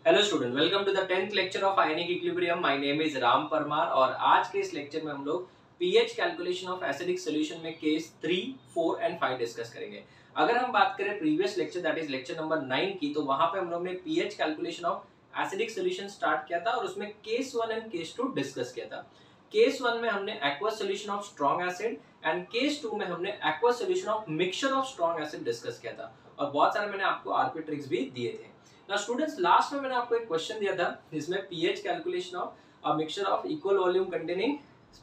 Hello student, welcome to the 10th lecture of ionic equilibrium. My name is Ram Parmar और आज के इस lecture में हम लोग pH calculation of acidic solution में केस 3, 4 एंड 5 डिस्कस करेंगे। अगर हम बात करें previous lecture that is lecture number 9 की, तो वहां पे हम लोग ने pH calculation of acidic solution start किया था और उसमें केस 1 एंड केस 2 डिस्कस किया था। केस 1 में हमने aqueous solution of strong acid and case 2 में हमने aqueous solution of mixture of strong acid discuss किया था और बहुत सारे मैंने आपको आरपी ट्रिक्स भी दिए थे। Now students, लास्ट में मैंने आपको एक क्वेश्चन दिया था जिसमें pH calculation of a mixture of equal volume containing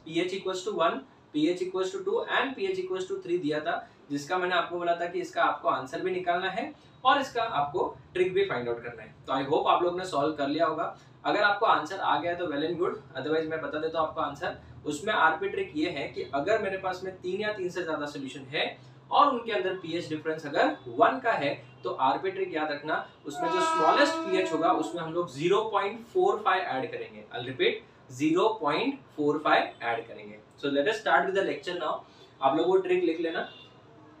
pH equals to 1, pH equals to 2 and pH equals to 3 दिया था, जिसका मैंने आपको बोला था कि इसका आपको आंसर भी निकालना है और इसका आपको ट्रिक भी फाइंड आउट करना है। तो आई होप आप लोग ने सॉल्व कर लिया होगा। अगर आपको आंसर आ गया तो वेल एंड गुड, अदरवाइज मैं बता देता हूँ आपको आंसर। उसमें आरपी ट्रिक ये है कि अगर मेरे पास में 3 या 3 से ज्यादा सोल्यूशन है और उनके अंदर पीएच डिफरेंस अगर 1 का है तो आरपी ट्रिक याद रखना, उसमें जो स्मॉलेस्ट पीएच होगा उसमें हम लोग 0.45 ऐड करेंगे। आई रिपीट 0.45 ऐड करेंगे। सो let us start with the lecture now. आप लोग वो ट्रिक लिख लेना।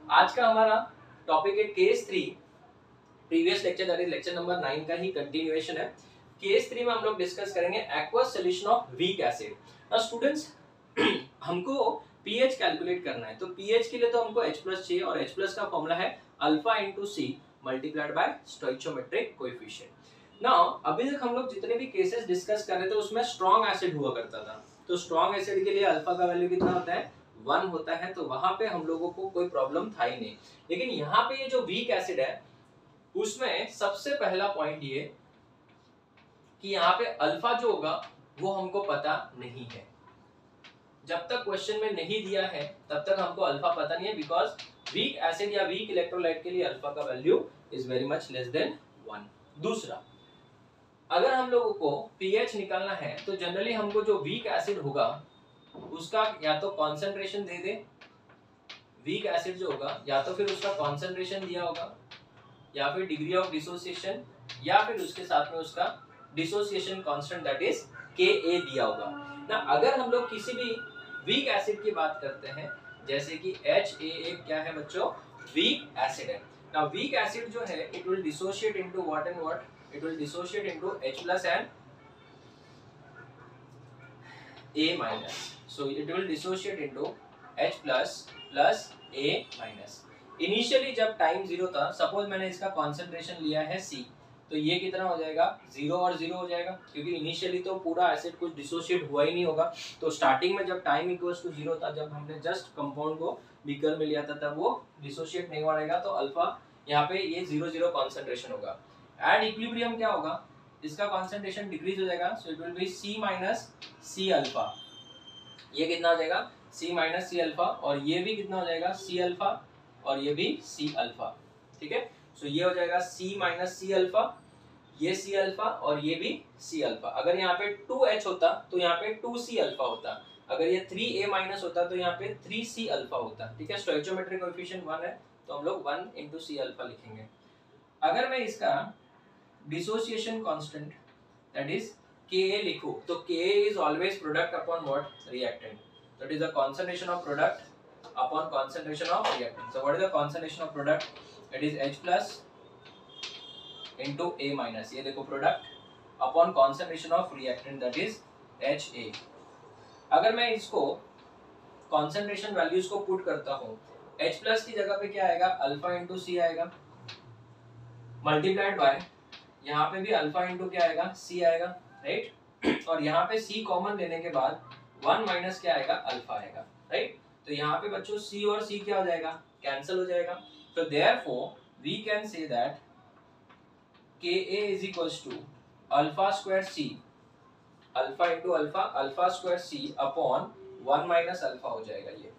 आज का हमारा टॉपिक है case 3। Previous lecture that is lecture number 9 का ही कंटिन्यूएशन है। केस 3 में हम लोग डिस्कस करेंगे aqueous solution of weak acid. Now students, हमको पीएच कैलकुलेट करना है, तो पीएच के लिए तो हमको H+ चाहिए और H+ का फॉर्मूला है alpha into C multiplied by stoichiometric coefficient. Now अभी तक हम लोग जितने भी केसेस डिस्कस कर रहे थे उसमें स्ट्रॉन्ग एसिड हुआ करता था, तो स्ट्रॉन्ग एसिड के लिए अल्फा का वैल्यू कितना होता है 1 होता है, तो वहां पे हम लोगों को कोई प्रॉब्लम था ही नहीं। लेकिन यहाँ पे ये जो वीक एसिड है उसमें सबसे पहला पॉइंट ये कि यहाँ पे अल्फा जो होगा वो हमको पता नहीं है। जब तक क्वेश्चन में नहीं दिया है तब तक हमको अल्फा पता नहीं है, बिकॉज वीक एसिड या वीक इलेक्ट्रोलाइट के लिए अल्फा का value is very much less than 1। दूसरा, अगर हम लोगों को पीएच निकालना है तो जनरली हमको जो वीक एसिड होगा उसका या तो कॉन्सेंट्रेशन दे दे, वीक एसिड जो होगा या तो फिर उसका कॉन्सेंट्रेशन दिया होगा या फिर डिग्री ऑफ डिसोसिएशन या फिर उसके साथ में उसका dissociation constant that is Ka दिया होगा ना। अगर हम लोग किसी भी वीक एसिड की बात करते हैं जैसे कि HAA क्या है बच्चों, वीक एसिड है ना। वीक एसिड जो है it will dissociate into what and what, it will dissociate into H+ and A-, so it will dissociate into H+ plus A-। Initially जब टाइम 0 था, सपोज मैंने इसका कॉन्सेंट्रेशन लिया है C, तो ये कितना हो जाएगा 0 और 0 हो जाएगा, क्योंकि इनिशियली तो पूरा एसिड कुछ डिसोशिएट हुआ ही नहीं होगा। तो स्टार्टिंग में जब टाइम इक्वल्स टू 0 था, जब हमने जस्ट कंपाउंड को बीकर में लिया था, तब वो डिसोशिएट नहीं हुआ रहेगा, तो अल्फा यहाँ पे ये 0 कॉन्सेंट्रेशन होगा। एट इक्विलिब्रियम क्या होगा, इसका कॉन्सेंट्रेशन डिक्रीज हो जाएगा, so it will B C- C alpha. ये कितना हो जाएगा C- C अल्फा, और ये भी कितना हो जाएगा C अल्फा और ये भी C अल्फा। ठीक है, सो ये हो जाएगा C- C अल्फा, ये C अल्फा और ये भी C अल्फा। अगर यहाँ पे 2H होता तो यहाँ पे 2C अल्फा होता, अगर ये 3A- होता तो यहाँ पे 3C अल्फा होता। ठीक है, स्टोइचियोमेट्रिक कोएफिशिएंट 1 है तो हम लोग 1 इंटू C अल्फा लिखेंगे। अगर मैं इसका dissociation constant that is Ka लिखूं तो Ka is always product upon what, reactant, that is the concentration of product upon concentration of reactant. So what is the concentration of product, it is H+ into A-, ये देखो product upon concentration of reactant that is Ha। अगर मैं इसको concentration values को put करता हूँ, H+ की जगह पे क्या आएगा अल्फा इंटू C आएगा, मल्टीप्लाइड बाय यहाँ पे भी अल्फा इंटू क्या आएगा C आएगा, राइट। और यहाँ पे C कॉमन लेने के बाद 1 माइनस क्या आएगा अल्फा आएगा, राइट। तो यहाँ पे बच्चों C और C क्या हो जाएगा कैंसिल हो जाएगा। तो therefore we can say that Ka is equals to alpha square C, alpha into alpha, alpha square C upon 1 minus alpha हो जाएगा ये।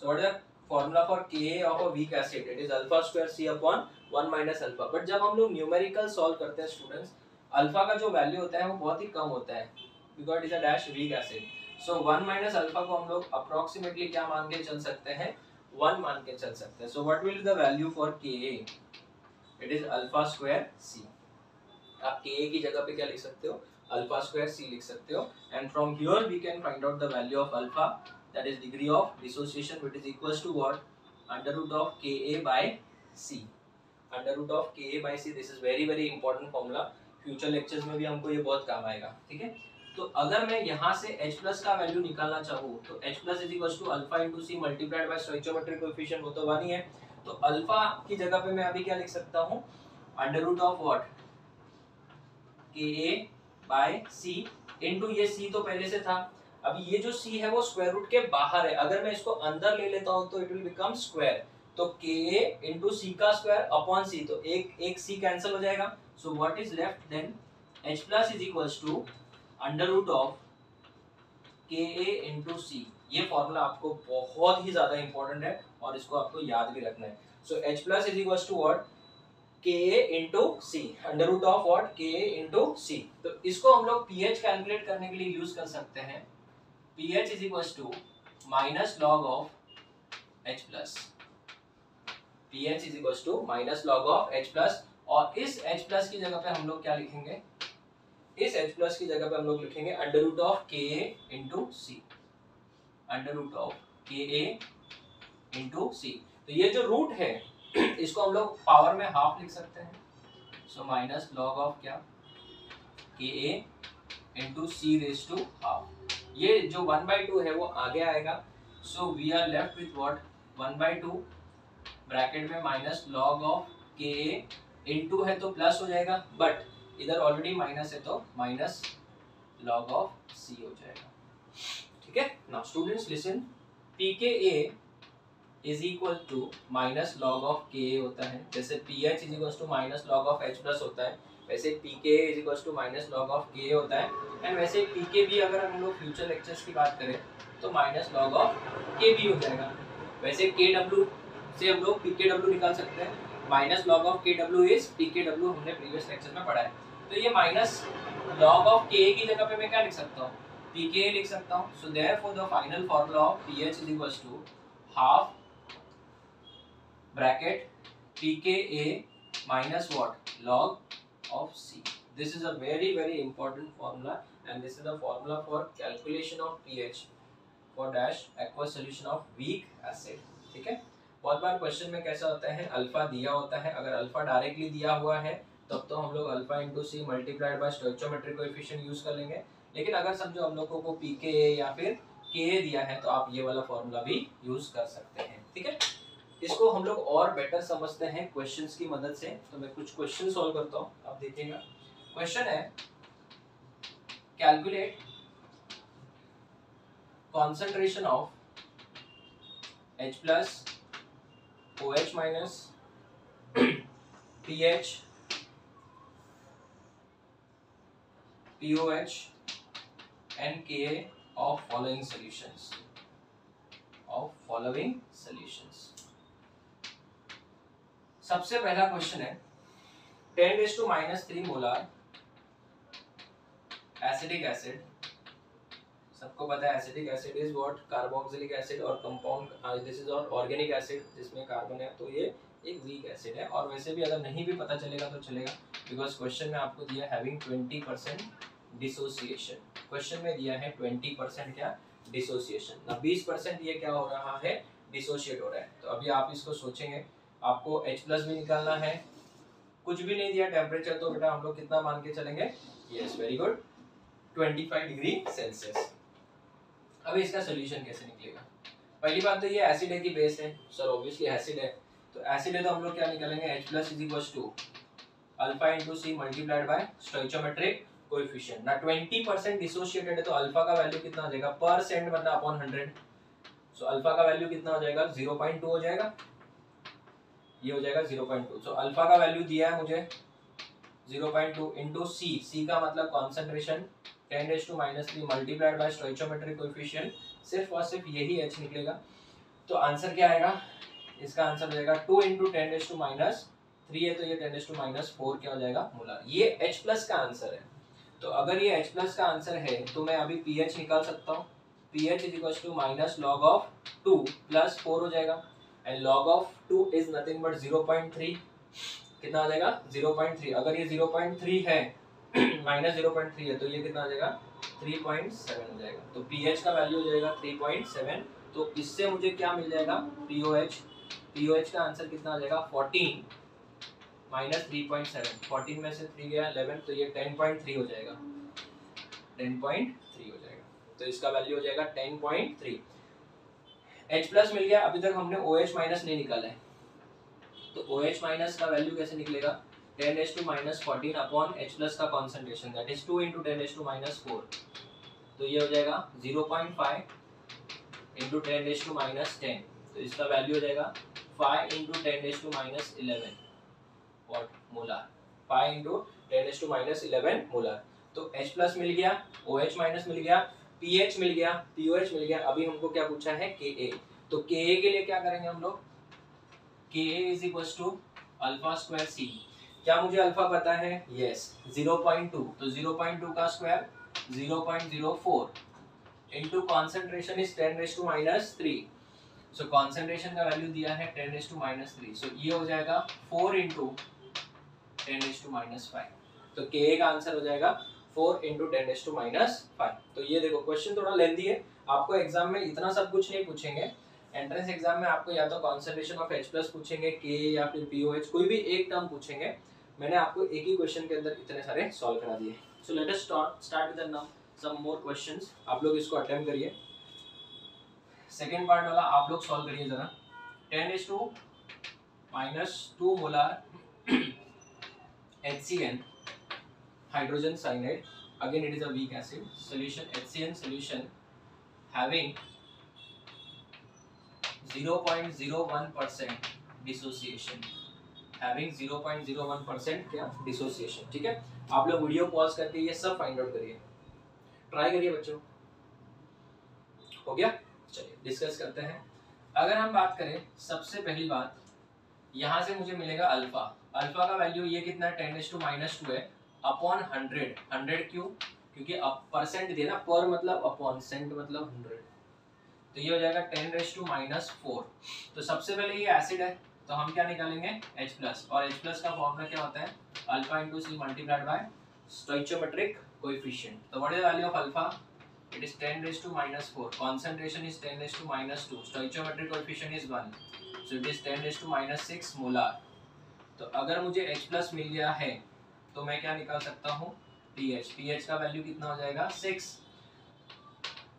So what is the formula for Ka of a weak acid, it is alpha square C upon 1 minus alpha. But जब हम लोग numerical solve करते हैं students, alpha का जो वैल्यू होता है वो बहुत ही कम होता है, because it is a dash week acid. So 1 minus alpha को हम लोग अप्रोक्सीमेटली क्या मान के चल सकते हैं 1 मान के चल सकते हैं। सो what will the value for Ka, it is alpha square C। आप Ka की जगह पे क्या लिख सकते हो अल्फा स्क्वायर C लिख सकते हो, and from here we can find out the value of alpha, that is degree of dissociation, which is equals to what, under root of Ka by C, under root of Ka by C। This is very important formula, future lectures में भी हमको ये बहुत काम आएगा, ठीक है। तो अगर मैं यहाँ से H प्लस का वैल्यू निकालना चाहूँ तो H plus is equal to alpha into C multiplied by stoichiometric coefficient, वो तो 1 ही है। तो अल्फा की जगह पे मैं अभी क्या लिख सकता हूँ, under root of what, KA by C into ये C तो पहले से था, अब ये जो C है वो स्क्वायर रूट के बाहर है, अगर मैं इसको अंदर ले लेता हूँ तो इट विल बिकम स्क्वायर, तो KA इंटू C का स्क्वायर अपॉन C, तो एक C कैंसिल हो जाएगा। So what is left then, H plus is equals to under root of KA into C। ये फॉर्मूला आपको बहुत ही ज्यादा इंपॉर्टेंट है और इसको आपको याद भी रखना है। So H plus is equals to what, KA into C, under root of what, KA into C। तो इसको हम लोग pH कैलकुलेट करने के लिए यूज कर सकते हैं, pH is equals to minus log of H plus, pH is equals to minus log of H plus, और इस H प्लस की जगह पे हम लोग क्या लिखेंगे, इस H प्लस की जगह पे हम लोग लिखेंगे under root of KA into C, under root of KA into C। तो ये जो रूट है इसको हम लोग पावर में हाफ लिख सकते हैं, सो माइनस लॉग ऑफ क्या, KA into C raise to half. ये जो 1/2 है वो आगे आएगा, so we are left with what, 1/2 bracket में minus log of KA into है तो प्लस हो जाएगा, बट इधर ऑलरेडी माइनस है तो माइनस लॉग ऑफ C हो जाएगा, ठीक है। Now students listen, pKa is equal to minus log of KA होता है, जैसे pH is equal to minus log of H plus होता है, वैसे pKa is equal to minus log of KA होता है, एंड वैसे pK भी अगर हम लोग फ्यूचर लेक्चर्स की बात करें तो माइनस लॉग ऑफ KB हो जाएगा। वैसे KW से हम लोग pKw निकाल सकते हैं, minus log of KW is pKw, हमने प्रीवियस लेक्चर में पढ़ा है। तो ये माइनस लॉग ऑफ KA की जगह पे मैं क्या लिख सकता हूँ, pKa लिख सकता हूँ। So therefore the final formula of pH is equal to half bracket pKa minus what, log of C. This is a very important formula and this is the formula for calculation of pH for dash aqueous solution of weak acid, ठीक है। बहुत बार question में कैसा होता है, alpha दिया होता है, अगर अल्फा डायरेक्टली दिया हुआ है तब तो हम लोग alpha into C multiplied by stoichiometric coefficient use कर लेंगे, लेकिन अगर समझो हम लोगों को pKa या फिर Ka दिया है तो आप ये वाला फॉर्मूला भी यूज कर सकते हैं, ठीक है। इसको हम लोग और बेटर समझते हैं क्वेश्चंस की मदद से, तो मैं कुछ क्वेश्चन सॉल्व करता हूँ, आप देखिएगा। क्वेश्चन है, calculate concentration of H plus, OH minus, pH, POH and Ka of following solutions, सबसे पहला क्वेश्चन है 10⁻³ मोलार एसिडिक एसिड, सबको पता है acidic acid is what, carboxylic acid, और compound this is organic acid जिसमें कार्बन है, तो ये एक वीक एसिड है। और वैसे भी अगर नहीं भी पता चलेगा तो चलेगा, बिकॉज क्वेश्चन में आपको दिया हैविंग 20% डिसोसिएशन, क्वेश्चन में दिया है 20% क्या, डिसोसिएशन ना, 20% ये क्या हो रहा है, डिसोशिएट हो रहा है। तो अभी आप इसको सोचेंगे, आपको H प्लस भी निकालना है, कुछ भी नहीं दिया टेम्परेचर, तो बेटा हम लोग कितना मान के चलेंगे, yes very good, 25 degree Celsius. अब इसका सोल्यूशन कैसे निकलेगा, पहली बात तो ये एसिड है कि बेस है, सर ऑब्वियसली एसिड है, तो एसिड है तो हम लोग क्या निकालेंगे, H plus is equal to alpha into C multiplied by stoichiometric coefficient ना, 20% डिसोसिएटेड है तो अल्फा का वैल्यू कितना हो जाएगा, परसेंट मतलब अपॉन 100, सो अल्फा का वैल्यू कितना हो जाएगा, 0.2 हो जाएगा, ये हो जाएगा 0.2। सो अल्फा का वैल्यू दिया है मुझे 0.2 इंटू सी का मतलब concentration 10⁻³ multiplied by stoichiometric coefficient, सिर्फ और सिर्फ यही H निकलेगा। तो आंसर क्या आएगा, इसका आंसर हो जाएगा 2 इंटू 10⁻³ है, तो ये 10⁻⁴ क्या हो जाएगा, मोलार। ये H प्लस का आंसर है। तो अगर ये H प्लस का आंसर है तो मैं अभी pH निकाल सकता हूँ, pH is equal to minus log of 2 plus 4 हो जाएगा, and log of 2 is nothing but 0.3, कितना आ जाएगा 0.3, अगर ये 0.3 है माइनस 0.3 है तो ये कितना आ जाएगा 3.7 हो जाएगा, तो pH का वैल्यू हो जाएगा 3.7। तो इससे मुझे क्या मिल जाएगा, POH का आंसर कितना आ जाएगा 14 माइनस 3.7, 14 में से 3 गया 11, तो ये 10.3 हो जाएगा, 10.3 हो जाएगा। तो इसका वैल्यू हो जाएगा 10.3। H प्लस मिल गया। अभी तक हमने OH माइनस नहीं निकाला है, तो OH माइनस का वैल्यू कैसे निकलेगा, 10⁻⁻14 अपॉन H प्लस का कॉन्सेंट्रेशन, दैट इज 2 × 10⁻⁴। तो ये हो जाएगा 0.5 × 10⁻10, तो इसका वैल्यू हो जाएगा 5 × 10⁻11 वॉट मोलार, 5 × 10⁻11 मोलार। तो H प्लस मिल गया, OH माइनस मिल गया, pH मिल गया, pOH मिल गया। अभी हमको क्या पूछा है, Ka। तो Ka के लिए क्या करेंगे हम लोग, Ka = α²c। क्या मुझे अल्फा पता है, यस 0.2, तो 0.2 का square 0.04 into concentration is 10⁻³ so concentration का वैल्यू दिया है 10⁻³ सो ये हो जाएगा 4 × 10⁻5। तो Ka का आंसर हो जाएगा 4 × 10⁻5। तो ये देखो क्वेश्चन थोड़ा लेंथी है, आपको एग्जाम में इतना सब कुछ नहीं पूछेंगे। एंट्रेंस एग्जाम में आपको या तो कॉन्सेंट्रेशन ऑफ H प्लस पूछेंगे, K या फिर POH, कोई भी एक टर्म पूछेंगे। मैंने आपको एक ही क्वेश्चन के अंदर इतने सारे सॉल्व करा दिए। So let us start with some more questions. आप लोग इसको अटेम्प्ट करिए। सेकंड पार्ट वाला आप लोग सॉल्व करिए जरा। 10⁻² molar HCN hydrogen cyanide, again it is a weak acid solution, HCN solution having 0.01% dissociation, having 0.01% क्या डिसोसिएशन। ठीक है, आप लोग वीडियो पॉज करके ये सब फाइंड आउट करिए, ट्राई करिए बच्चों। हो गया, चलिए डिस्कस करते हैं। अगर हम बात करें, सबसे पहली बात यहाँ से मुझे मिलेगा अल्फा। अल्फा का वैल्यू ये कितना है, 10⁻² है अपॉन 100। 100 क्यों, क्योंकि परसेंट दिया ना, पर मतलब अपॉन, सेंट मतलब 100, तो ये हो जाएगा 10⁻⁴। तो सबसे पहले ये एसिड है, तो हम क्या निकालेंगे, H प्लस, और H प्लस का फॉर्मूला क्या होता है, alpha × C multiplied by stoichiometric coefficient. तो what is the value of alpha, it is 10⁻⁴, concentration is 10⁻², stoichiometric coefficient is 1, so it is 10⁻�6 molar. तो अगर मुझे H प्लस मिल गया है तो मैं क्या निकाल सकता हूँ, pH। pH का वैल्यू कितना हो जाएगा, 6।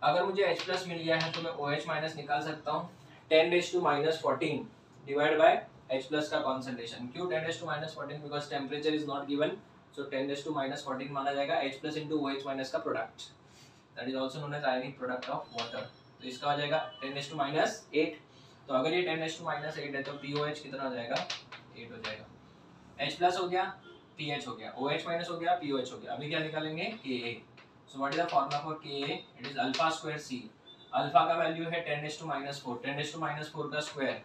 अगर मुझे H प्लस मिल गया है तो मैं OH माइनस निकाल सकता हूँ, 10⁻14 डिवाइड बाय H प्लस का कॉन्सेंट्रेशन। क्यों 10⁻14, because temperature is not given, so 10⁻14 माना जाएगा H plus into OH minus का product, that is also known as ionic product of water. तो इसका हो जाएगा 10⁻8। तो अगर ये 10⁻8 है तो POH कितना हो जाएगा, 8 हो जाएगा। H प्लस हो गया, PH हो गया, OH माइनस हो गया, POH हो गया। अभी क्या निकालेंगे, Ka। So what is the formula for Ka, it is α²c। Alpha का वैल्यू है 10⁻⁴, 10⁻⁴ का स्क्वायर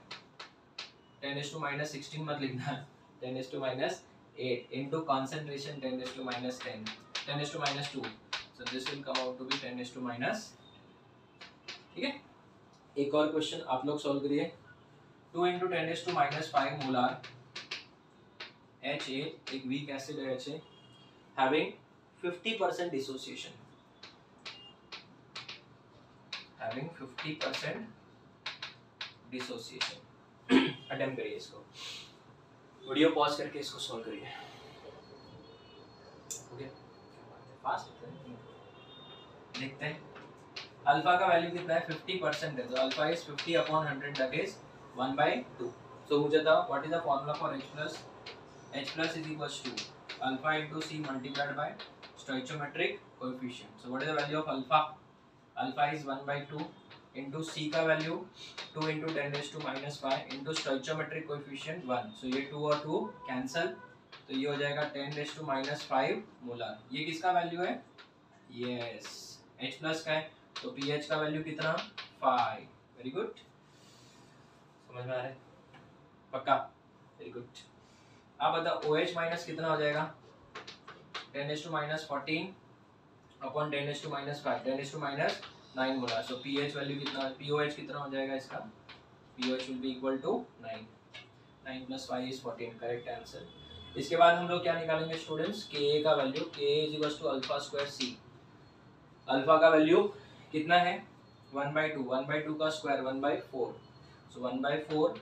10⁻16 मत लिखना, 10⁻8 into concentration 10⁻10, 10⁻2, so this will come out to be 10⁻। ठीक है, एक और क्वेश्चन आप लोग सॉल्व करिए। 2 × 10⁻5 मोलार HA, एक वीक एसिड है HA, having 50% dissociation, having 50% dissociation। Attempt करिए इसको, वीडियो पॉज करके इसको सॉल्व करिए। ओके, फास्ट देखते हैं। अल्फा का वैल्यू कितना है, 50% है, तो alpha is 50 upon 100, that is 1/2। So मुझे बताओ what is the formula for H plus. H plus is equals to alpha into C multiplied by stoichiometric coefficient. So what is the value of alpha, alpha is 1/2 into C का value 2 × 10⁻5 into stoichiometric coefficient 1। So ये 2 और 2 cancel, तो ये हो जाएगा 10⁻5 molar. ये किसका value है, यस H प्लस का है, तो pH का वैल्यू कितना, 5। वेरी गुड, समझ में आ रहा है, पक्का, वेरी गुड। अब बताओ OH माइनस कितना हो जाएगा, 10⁻14 upon 10⁻5, 10⁻9 molar. So pH value कितना, POH कितना हो जाएगा इसका, POH will be equal to 9, 9 + 5 इज 14, करेक्ट आंसर। इसके बाद हम लोग क्या निकालेंगे स्टूडेंट्स, Ka का वैल्यू, Ka = α²c। अल्फा का वैल्यू कितना है, 1/2, 1/2 का square 1/4, so 1/4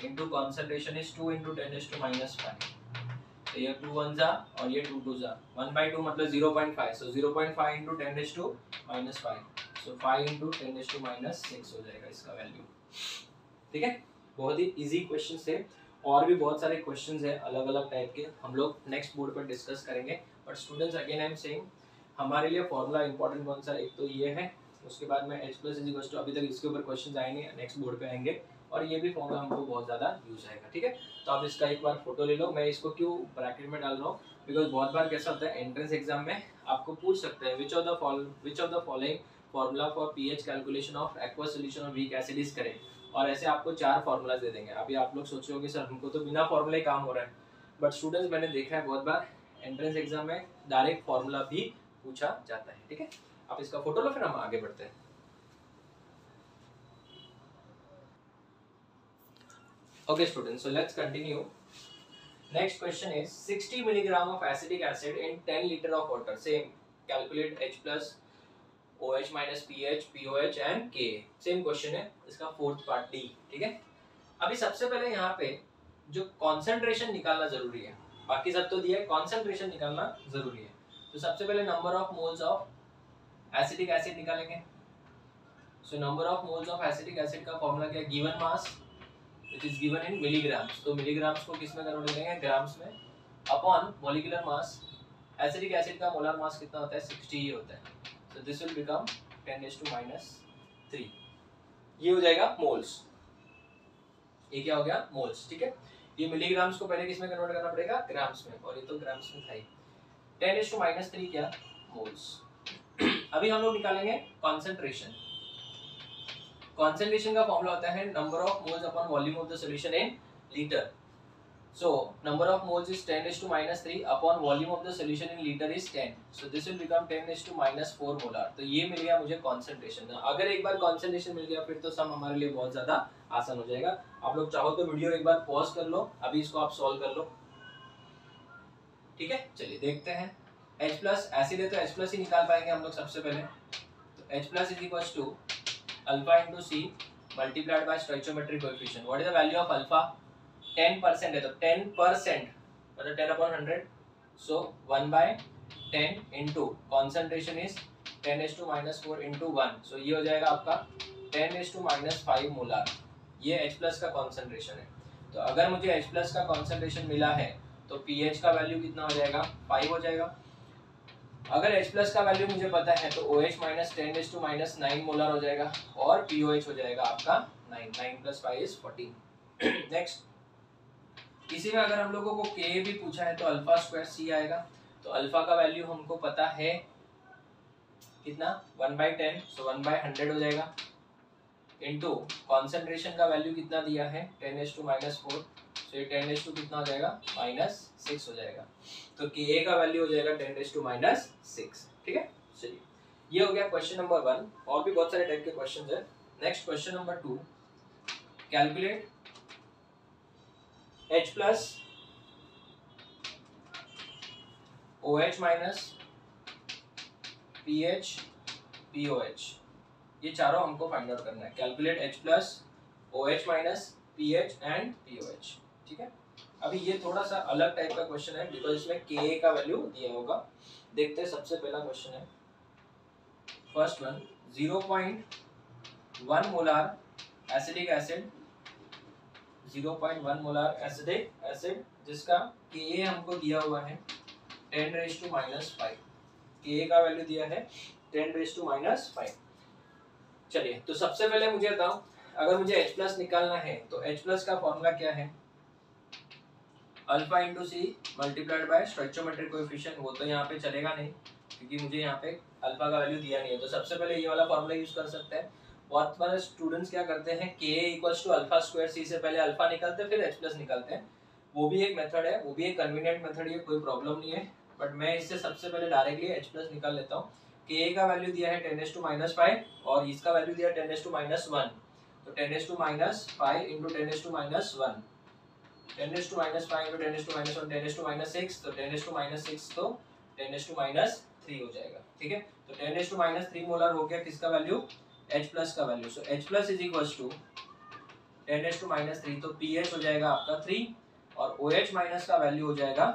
into concentration is 2 into 10⁻⁵। तो ये 2 1 जा और ये 2 2 जा, 1/2 मतलब 0.5, सो 0.5 इंटू 10⁻⁵, सो 5 इंटू 10⁻⁶ हो जाएगा इसका वैल्यू। ठीक है, बहुत ही इजी क्वेश्चन है, और भी बहुत सारे क्वेश्चंस है अलग अलग टाइप के, हम लोग नेक्स्ट बोर्ड पर डिस्कस करेंगे। But students again I am saying, हमारे लिए फॉर्मूला इंपॉर्टेंट कौन सा, एक तो ये है, उसके बाद में h plus is equal to, अभी तक इसके ऊपर क्वेश्चन आए नहीं, नेक्स्ट बोर्ड पे आएंगे, और ये भी फॉर्मूला हमको बहुत ज़्यादा यूज आएगा। ठीक है, तो आप इसका एक बार फोटो ले लो। मैं इसको क्यों ब्रैकेट में डाल रहा हूँ, बिकॉज बहुत बार कैसा होता है एंट्रेंस एग्जाम में आपको पूछ सकते हैं which of the following formula for pH calculation of aqua solution of weak acid is correct, और ऐसे आपको 4 फार्मूलाज दे देंगे। अभी आप लोग सोच रहे हो कि सर हमको तो बिना फार्मूला ही काम हो रहा है, बट स्टूडेंट्स मैंने देखा है बहुत बार एंट्रेंस एग्जाम में डायरेक्ट फार्मूला भी पूछा जाता है। ठीक है, आप इसका फोटो लो, फिर हम आगे बढ़ते हैं। Okay students, so let's continue. Next question is 60 milligram of acetic acid in 10 liter of water. Same, calculate H plus, OH minus pH, POH and Ka. Same question है, इसका फोर्थ पार्ट डी। ठीक है, अभी सबसे पहले यहाँ पे जो कॉन्सेंट्रेशन निकालना जरूरी है, बाकी सब तो दिया है, कॉन्सेंट्रेशन निकालना जरूरी है। तो सबसे पहले number of moles of acetic acid निकालेंगे। So number of moles of acetic acid का फॉर्मूला क्या है, given mass which is given in milligrams, तो मिलीग्राम्स को किस में कन्वर्ट करेंगे, ग्राम्स में, upon molecular mass. Acetic acid का मोलर मास कितना होता है, 60 ही होता है, so this will become 10⁻⁻3। ये हो जाएगा मोल्स, ये क्या हो गया, मोल्स। ठीक है, ये मिलीग्राम्स को पहले किस में कन्वर्ट करना पड़ेगा, ग्राम्स में, और ये तो ग्राम्स में था ही। 10⁻⁻3 क्या, मोल्स। अभी हम लोग निकालेंगे कॉन्सेंट्रेशन। कॉन्सेंट्रेशन का फॉर्मूला होता है number of moles upon volume of the solution in litre. So number of moles is 10⁻⁻3 upon volume of the solution in litre is 10, so this will become 10⁻⁻4 molar. तो ये मिल गया मुझे concentration. अगर एक बार concentration मिल गया फिर तो सम हमारे लिए बहुत ज्यादा आसान हो जाएगा। आप लोग चाहो तो वीडियो एक बार पॉज कर लो, अभी इसको आप सॉल्व कर लो। ठीक है, चलिए देखते हैं। H प्लस एसिड है तो H प्लस ही निकाल पाएंगे हम लोग सबसे पहले। तो H plus is equal to alpha into C multiplied by stoichiometric coefficient. What is the value of alpha, 10% है, तो 10% मतलब 10/100, so 1/10 into concentration is 10⁻⁻4 into 1, so ये हो जाएगा आपका 10⁻⁻5 मोलार। ये H प्लस का कॉन्सेंट्रेशन है। तो अगर मुझे H प्लस का कॉन्सेंट्रेशन मिला है तो पीएच का वैल्यू कितना हो जाएगा, 5 हो जाएगा। अगर H प्लस का वैल्यू मुझे पता है तो OH माइनस 10⁻⁹ मोलर हो जाएगा, और POH हो जाएगा आपका 9 + 5 = 14। नेक्स्ट, इसी में अगर हम लोगों को K भी पूछा है तो अल्फा स्क्वायर C आएगा। तो अल्फा का वैल्यू हमको पता है कितना, 1/10, सो 1/100 हो जाएगा, इनटू कॉन्सेंट्रेशन का वैल्यू कितना दिया है 10⁻⁻4, तो ये 10 कितना हो जाएगा, -6 हो जाएगा। तो Ka का वैल्यू हो जाएगा 10⁻6। ठीक है, चलिए ये हो गया क्वेश्चन नंबर 1। और भी बहुत सारे टाइप के क्वेश्चंस है। Next question number 2, calculate H plus OH minus PH POH, ये चारों हमको फाइंड आउट करना है। Calculate H plus OH minus PH and POH। ठीक है, अभी ये थोड़ा सा अलग टाइप का क्वेश्चन है बिकॉज इसमें Ka का वैल्यू दिया होगा। देखते हैं, सबसे पहला क्वेश्चन है first one, 0.1 molar acidic acid, 0.1 molar acidic acid जिसका Ka हमको दिया हुआ है 10⁻⁻5। Ka का वैल्यू दिया है 10⁻⁻5। चलिए, तो सबसे पहले मुझे बताओ, अगर मुझे H प्लस निकालना है तो H प्लस का फॉर्मूला क्या है, alpha into C multiplied by stoichiometric coefficient. वो तो यहाँ पे चलेगा नहीं क्योंकि मुझे यहाँ पे अल्फा का वैल्यू दिया नहीं है, तो सबसे पहले ये वाला फॉर्मूला यूज कर सकते हैं। बहुत बार स्टूडेंट्स क्या करते हैं, Ka = अल्फा स्क्वायर सी से पहले अल्फा निकालते हैं फिर H प्लस निकालते हैं। वो भी एक मेथड है, वो भी एक कन्वीनियंट मेथड है, कोई प्रॉब्लम नहीं है, बट मैं इससे सबसे पहले डायरेक्टली H प्लस निकाल लेता हूँ। Ka का वैल्यू दिया है 10⁻⁻5 और इसका वैल्यू दिया है 10⁻⁻1, तो 10⁻⁻5 इंटू 10⁻⁻1, 10⁻⁻5 इंटू 10⁻⁻1, 10⁻⁻6, तो 10⁻⁻6 तो 10⁻3 हो जाएगा। ठीक है, तो 10⁻3 मोलर हो गया किसका वैल्यू, H प्लस का value. So H plus is equal to 10⁻³ तो pH हो जाएगा आपका 3 और OH माइनस का वैल्यू हो जाएगा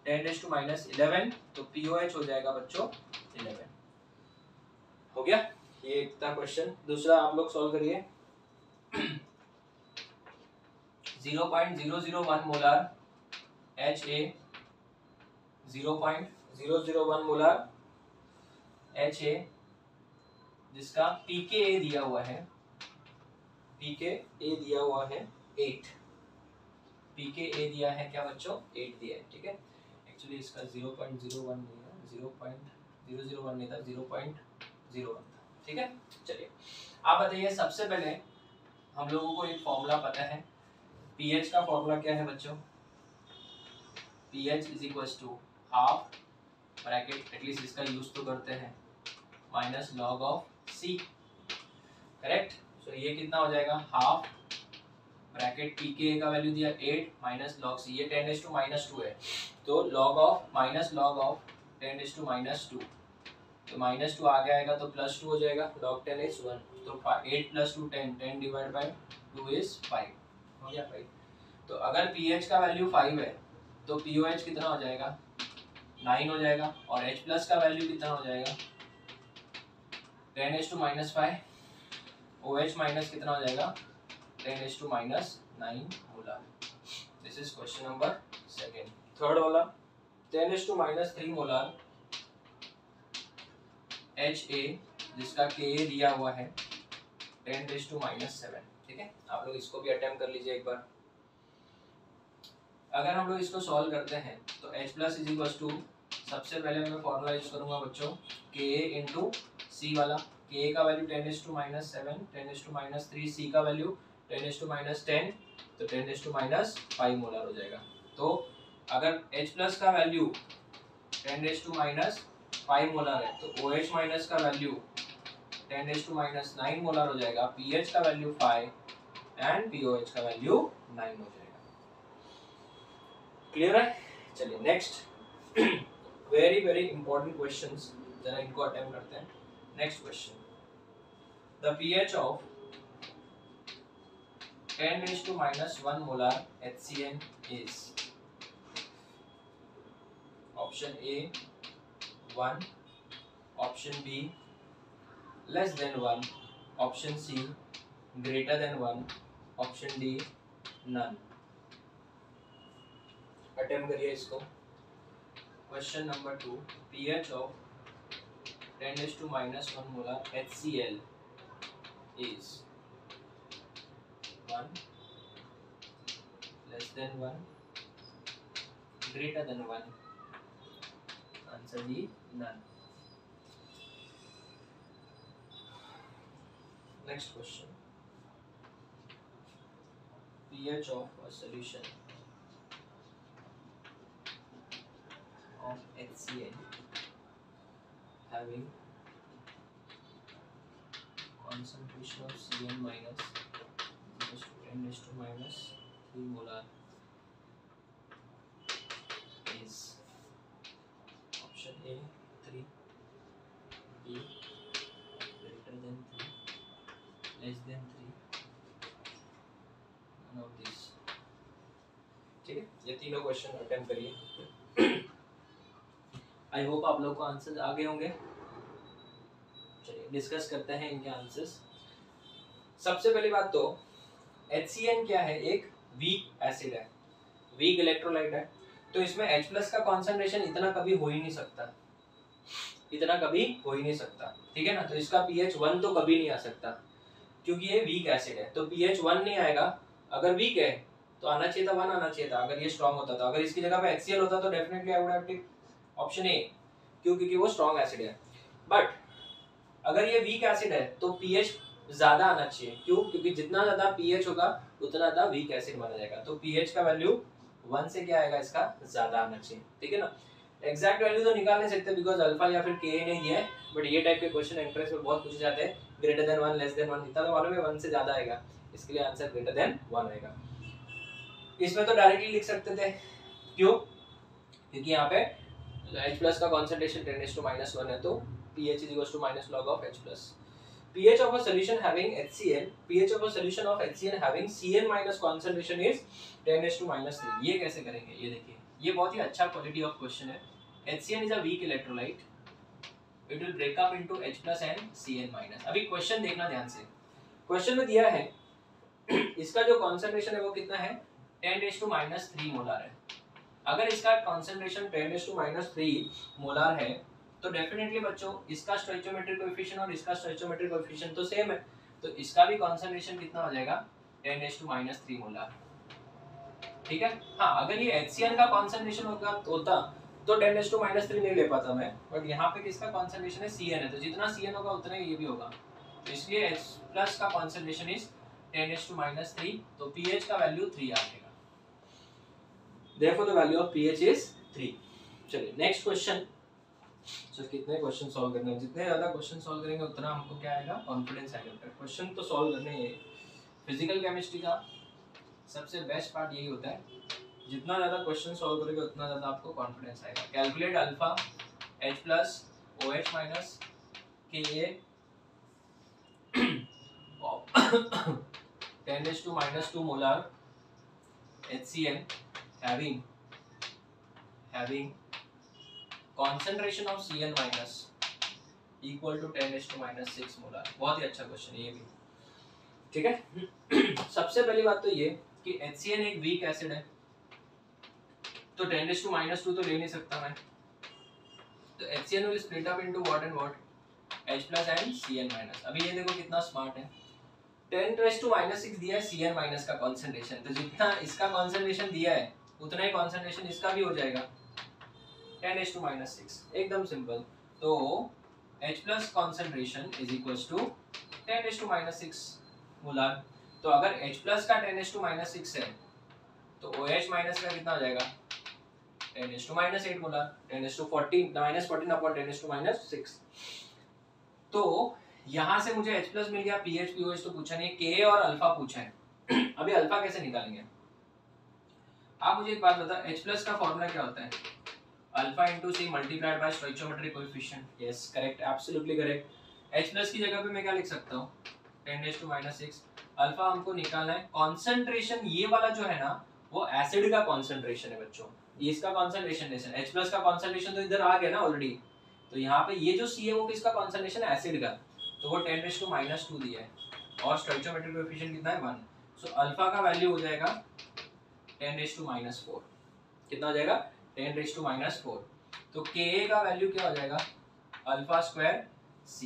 10⁻11 तो POH हो जाएगा बच्चों 11। हो गया, ये एक था क्वेश्चन। दूसरा आप लोग सॉल्व करिए। 0.001 मोलार HA, 0.001 मोलार HA जिसका pKa दिया हुआ है, pKa दिया हुआ है 8, pKa दिया है क्या बच्चों 8 दिया है, ठीक है। एक्चुअली इसका 0.01 नहीं है, 0.001 नहीं था, 0.01 था, ठीक है। चलिए आप बताइए, सबसे पहले हम लोगों को एक फॉर्मूला पता है, pH का फॉर्मूला क्या है बच्चों, pH is equal to half bracket, at least इसका यूज तो करते हैं, minus log of C, correct. So ये कितना हो जाएगा, हाफ ब्रैकेट pKa का वैल्यू दिया 8 माइनस लॉग C, ये 10⁻² है, तो log of minus log of 10⁻², तो -2 आगे आएगा तो +2 हो जाएगा, log 10 is 1, तो 8 + 2 10, 10 डिवाइड बाय 2 is 5, हो गया 5। तो अगर pH का वैल्यू 5 है तो POH कितना हो जाएगा 9 हो जाएगा, और H+ का वैल्यू कितना हो जाएगा 10⁻5, OH माइनस कितना हो जाएगा 10⁻9 molar. This is question number 2। Third वाला 10⁻³ मोलार HA जिसका Ka दिया हुआ है 10⁻⁷, ठीक है। आप लोग इसको भी अटेम्प्ट कर लीजिए एक बार। अगर हम लोग इसको सॉल्व करते हैं तो H+ इज इक्वल टू, सबसे पहले मैं फॉर्मूला यूज करूंगा बच्चों Ka इंटू C वाला, Ka का वैल्यू 10⁻⁷, 10⁻³ C का वैल्यू 10⁻⁻, तो 10⁻5 मोलार हो जाएगा। तो अगर H+ का वैल्यू 10⁻5 मोलार है तो OH माइनस का वैल्यू 10⁻9 मोलार हो जाएगा, pH का वैल्यू 5 एंड POH का वैल्यू 9 हो जाएगा। क्लियर है? चलिए next very very important questions, जरा इनको अटेम्प्ट करते हैं। Next question, the pH of 10⁻1 molar HCN is, option A 1, option B less than 1, option C greater than 1, option D none. Attempt करिए इसको। Question number 2, pH of 10⁻1 molar HCl is 1, less than 1, greater than 1, answer D none। Next question, pH of a solution of HCl having concentration of Cn minus equals to 10⁻³ molar is, option A 3, B greater than 3, less than 3, none of these। ठीक है, ये तीनों question attempt करिए। I hope आप लोग को answers आ गए होंगे। चलिए डिस्कस करते हैं इनके आंसर्स। सबसे पहली बात तो HCN क्या है, एक वीक एसिड है, वीक इलेक्ट्रोलाइट है, तो इसमें H+ का कॉन्सेंट्रेशन इतना कभी हो ही नहीं सकता, इतना कभी हो ही नहीं सकता, ठीक है ना। तो इसका pH 1 तो कभी नहीं आ सकता क्योंकि ये वीक एसिड है, तो pH 1 नहीं आएगा। अगर वीक है तो आना चाहिए था 1 आना चाहिए था, अगर ये स्ट्रॉन्ग होता तो। अगर इसकी जगह पे HCl होता तो definitely I would have take option A, क्योंकि वो स्ट्रॉन्ग एसिड है। बट अगर ये वीक एसिड है तो pH ज्यादा आना चाहिए, क्यों? क्योंकि जितना ज्यादा pH होगा उतना ज्यादा वीक एसिड माना जाएगा, तो pH का वैल्यू 1 से क्या आएगा, इसका ज्यादा आना चाहिए, ठीक है ना। एग्जैक्ट वैल्यू तो निकाल नहीं सकते बिकॉज अल्फा या फिर Ka नहीं दिया है, बट ये टाइप के क्वेश्चन एंट्रेंस में बहुत पूछे जाते हैं। ग्रेटर देन 1 लेस देन 1 इतना तो मालूम है 1 से ज्यादा आएगा, इसके लिए आंसर ग्रेटर देन 1 आएगा। इसमें तो डायरेक्टली लिख सकते थे, क्यों? क्योंकि यहाँ पे H+ का कॉन्सेंट्रेशन 10⁻1 है, तो pH is equals to minus log of H+। pH of a solution having HCl, pH of a solution of HCl having Cl minus concentration is 10⁻⁻3। ये कैसे करेंगे, ये देखिए, ये बहुत ही अच्छा क्वालिटी ऑफ क्वेश्चन है। HCl is a weak electrolyte, it will break up into H plus and Cl minus। अभी क्वेश्चन देखना ध्यान से, क्वेश्चन में दिया है इसका जो कॉन्सेंट्रेशन है वो कितना है, 10⁻³ मोलार है। अगर इसका कॉन्सेंट्रेशन 10⁻³ मोलार है तो डेफिनेटली बच्चों इसका स्टोइचियोमेट्रिक कोएफिशिएंट और इसका स्टोइचियोमेट्रिक कोएफिशिएंट तो सेम है, तो इसका भी कॉन्सेंट्रेशन कितना हो जाएगा, 10⁻³ मोलार। ठीक है। हाँ, अगर ये HCl का कॉन्सेंट्रेशन होता तो 10⁻³ नहीं ले पाता मैं, बट यहाँ पे किसका कॉन्सेंट्रेशन है, Cn है, तो जितना Cn होगा उतना ही ये भी होगा, तो इसलिए H प्लस का कॉन्सेंट्रेशन इज 10⁻³ तो pH का वैल्यू 3 आ जाएगा। Therefore the value of pH is 3। चलिए नेक्स्ट क्वेश्चन। सो कितने क्वेश्चन सॉल्व करने हैं, जितने ज्यादा क्वेश्चन सॉल्व करेंगे उतना हमको क्या आएगा, कॉन्फिडेंस आएगा। क्वेश्चन तो सॉल्व करने हैं। फिजिकल केमिस्ट्री का सबसे बेस्ट पार्ट यही होता है, जितना ज्यादा क्वेश्चन सॉल्व करोगे उतना ज्यादा आपको कॉन्फिडेंस आएगा। Calculate alpha H plus OH minus Ka 10⁻² molar HCl having concentration of Cl minus equal to 10⁻⁶ molar। बहुत ही अच्छा क्वेश्चन है ये भी। ठीक है। सबसे पहली बात तो ये कि HCl एक वीक एसिड है, तो 10⁻² तो ले नहीं सकता मैं, तो HCl will split up into what and what, H plus and Cl minus। अभी ये देखो कितना स्मार्ट है, 10⁻⁻6 दिया है Cl माइनस का कॉन्सेंट्रेशन, तो जितना इसका कॉन्सेंट्रेशन दिया है उतना ही कॉन्सेंट्रेशन इसका भी हो जाएगा 10⁻⁻6, एकदम सिंपल। तो H plus concentration is equals to 10⁻⁻6 molar. तो अगर H प्लस का 10⁻⁻6 है तो OH माइनस का कितना हो जाएगा, 10⁻⁸ मोलार, 10⁻14 -14/10⁻⁻6। तो यहाँ से मुझे H प्लस मिल गया, pH pOH तो पूछा नहीं, Ka और अल्फा पूछा है। अभी अल्फा कैसे निकालेंगे, आप मुझे एक बात बता, H प्लस का फॉर्मूला क्या होता है, alpha into C multiplied by stoichiometric coefficient. Yes correct, absolutely correct. H plus की जगह पे मैं क्या लिख सकता हूँ, 10⁻⁻6। अल्फा हमको निकालना है, कॉन्सेंट्रेशन ये वाला जो है ना वो एसिड का कॉन्सेंट्रेशन है बच्चों, ये इसका कॉन्सेंट्रेशन है। H प्लस का कॉन्सेंट्रेशन तो इधर आ गया ना ऑलरेडी, तो यहाँ पे ये जो C है वो किसका कॉन्सेंट्रेशन है, एसिड का, तो वो 10⁻⁻² दिया है और स्टोइचियोमेट्रिक कोएफिशिएंट कितना है 1। सो अल्फा का वैल्यू हो जाएगा 10⁻⁴। कितना हो जाएगा, 10⁻⁴। तो Ka का वैल्यू क्या हो जाएगा, अल्फा स्क्वायर C।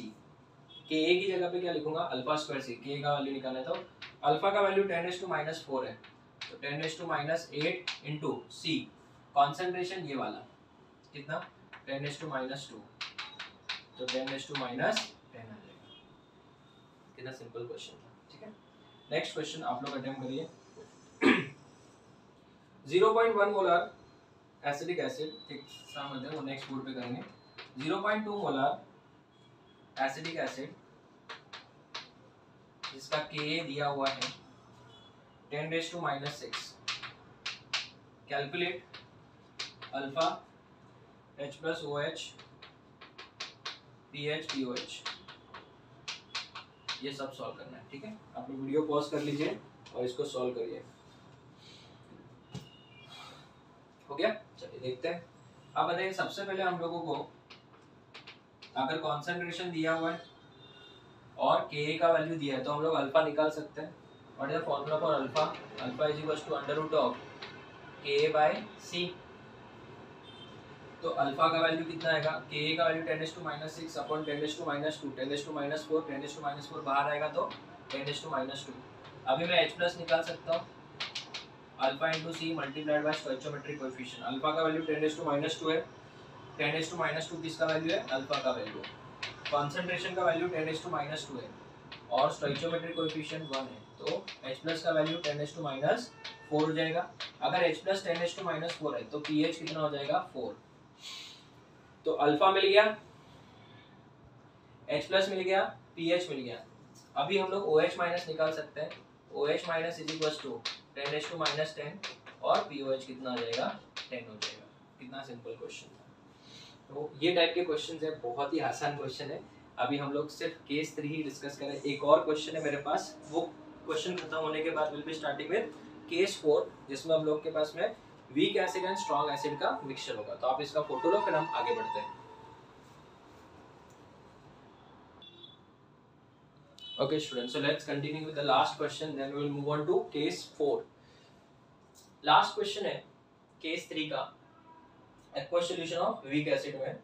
Ka की जगह पे क्या लिखूंगा, अल्फा स्क्वायर C। Ka का वैल्यू निकालना है तो अल्फा का वैल्यू 10⁻⁴ है, तो 10⁻8 इंटू C कॉन्सेंट्रेशन ये वाला कितना 10⁻², तो 10⁻10 आ जाएगा। कितना सिंपल क्वेश्चन था। ठीक है, नेक्स्ट क्वेश्चन आप लोग अटेम्प्ट करिए। 0.1 मोलार एसिडिक एसिड, ठीक समझ है, वो नेक्स्ट बोर्ड पे करेंगे। 0.2 मोलार एसिडिक एसिड जिसका Ka दिया हुआ है 10⁻⁻6। Calculate alpha H plus OH pH pOH, ये सब सॉल्व करना है। ठीक है, आप लोग वीडियो पॉज कर लीजिए और इसको सॉल्व करिए। हो गया, चलिए देखते हैं। अब बताइए, सबसे पहले हम लोगों को अगर कॉन्सेंट्रेशन दिया हुआ है और Ka का वैल्यू दिया है तो हम लोग अल्फा निकाल सकते हैं। What is the formula for alpha, alpha is equals to √Ka/C। तो अल्फा का वैल्यू कितना आएगा, Ka का वैल्यू 10⁻⁶ अपॉन 10⁻², 10⁻⁴, 10⁻⁴ बाहर आएगा तो 10⁻²। अभी मैं H प्लस निकाल सकता हूँ, alpha into C multiplied by stoichiometric coefficient. Alpha का वैल्यू 10⁻² है, 10⁻² किसका वैल्यू है, अल्फा का वैल्यू। कॉन्सेंट्रेशन का वैल्यू 10⁻² है और स्टोइचियोमेट्रिक कोएफिशिएंट 1 है, तो H प्लस का वैल्यू 10⁻⁴ हो जाएगा। अगर H प्लस 10⁻⁴ है तो pH कितना हो जाएगा, 4। तो अल्फा मिल गया, H प्लस मिल गया, pH मिल गया। अभी हम लोग OH माइनस निकाल सकते हैं। OH minus is equal to 10⁻10 और pOH कितना आ जाएगा, 10 हो जाएगा। कितना सिंपल क्वेश्चन था। तो ये टाइप के क्वेश्चन है, बहुत ही आसान क्वेश्चन है। अभी हम लोग सिर्फ केस 3 ही डिस्कस करें। एक और क्वेश्चन है मेरे पास, वो क्वेश्चन खत्म होने के बाद will be starting with case 4, जिसमें हम लोग के पास में week acid and strong acid का मिक्सचर होगा। तो आप इसका फोटो लो, फिर हम आगे बढ़ते हैं। Okay students, so let's continue with the last question, then we will move on to case 4. Last question है case 3 का, aqueous solution of weak acid में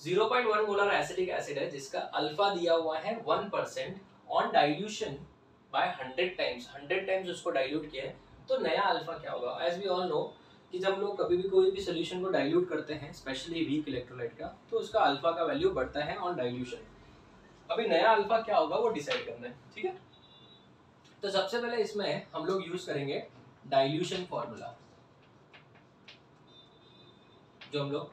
0.1 मोलर एसिटिक एसिड है जिसका अल्फा दिया हुआ है 1% ऑन डाइल्यूशन बाय 100 टाइम्स उसको dilute किया है। तो नया अल्फा क्या होगा? एज वी ऑल नो कि जब लोग कभी भी कोई भी सोल्यूशन को डाइल्यूट करते हैं, स्पेशली वीक इलेक्ट्रोलाइट का, तो उसका अल्फा का वैल्यू बढ़ता है ऑन डाइल्यूशन। अभी नया अल्फा क्या होगा वो डिसाइड करना है, ठीक है। तो सबसे पहले इसमें हम लोग यूज करेंगे डाइल्यूशन फॉर्मूला, जो हम लोग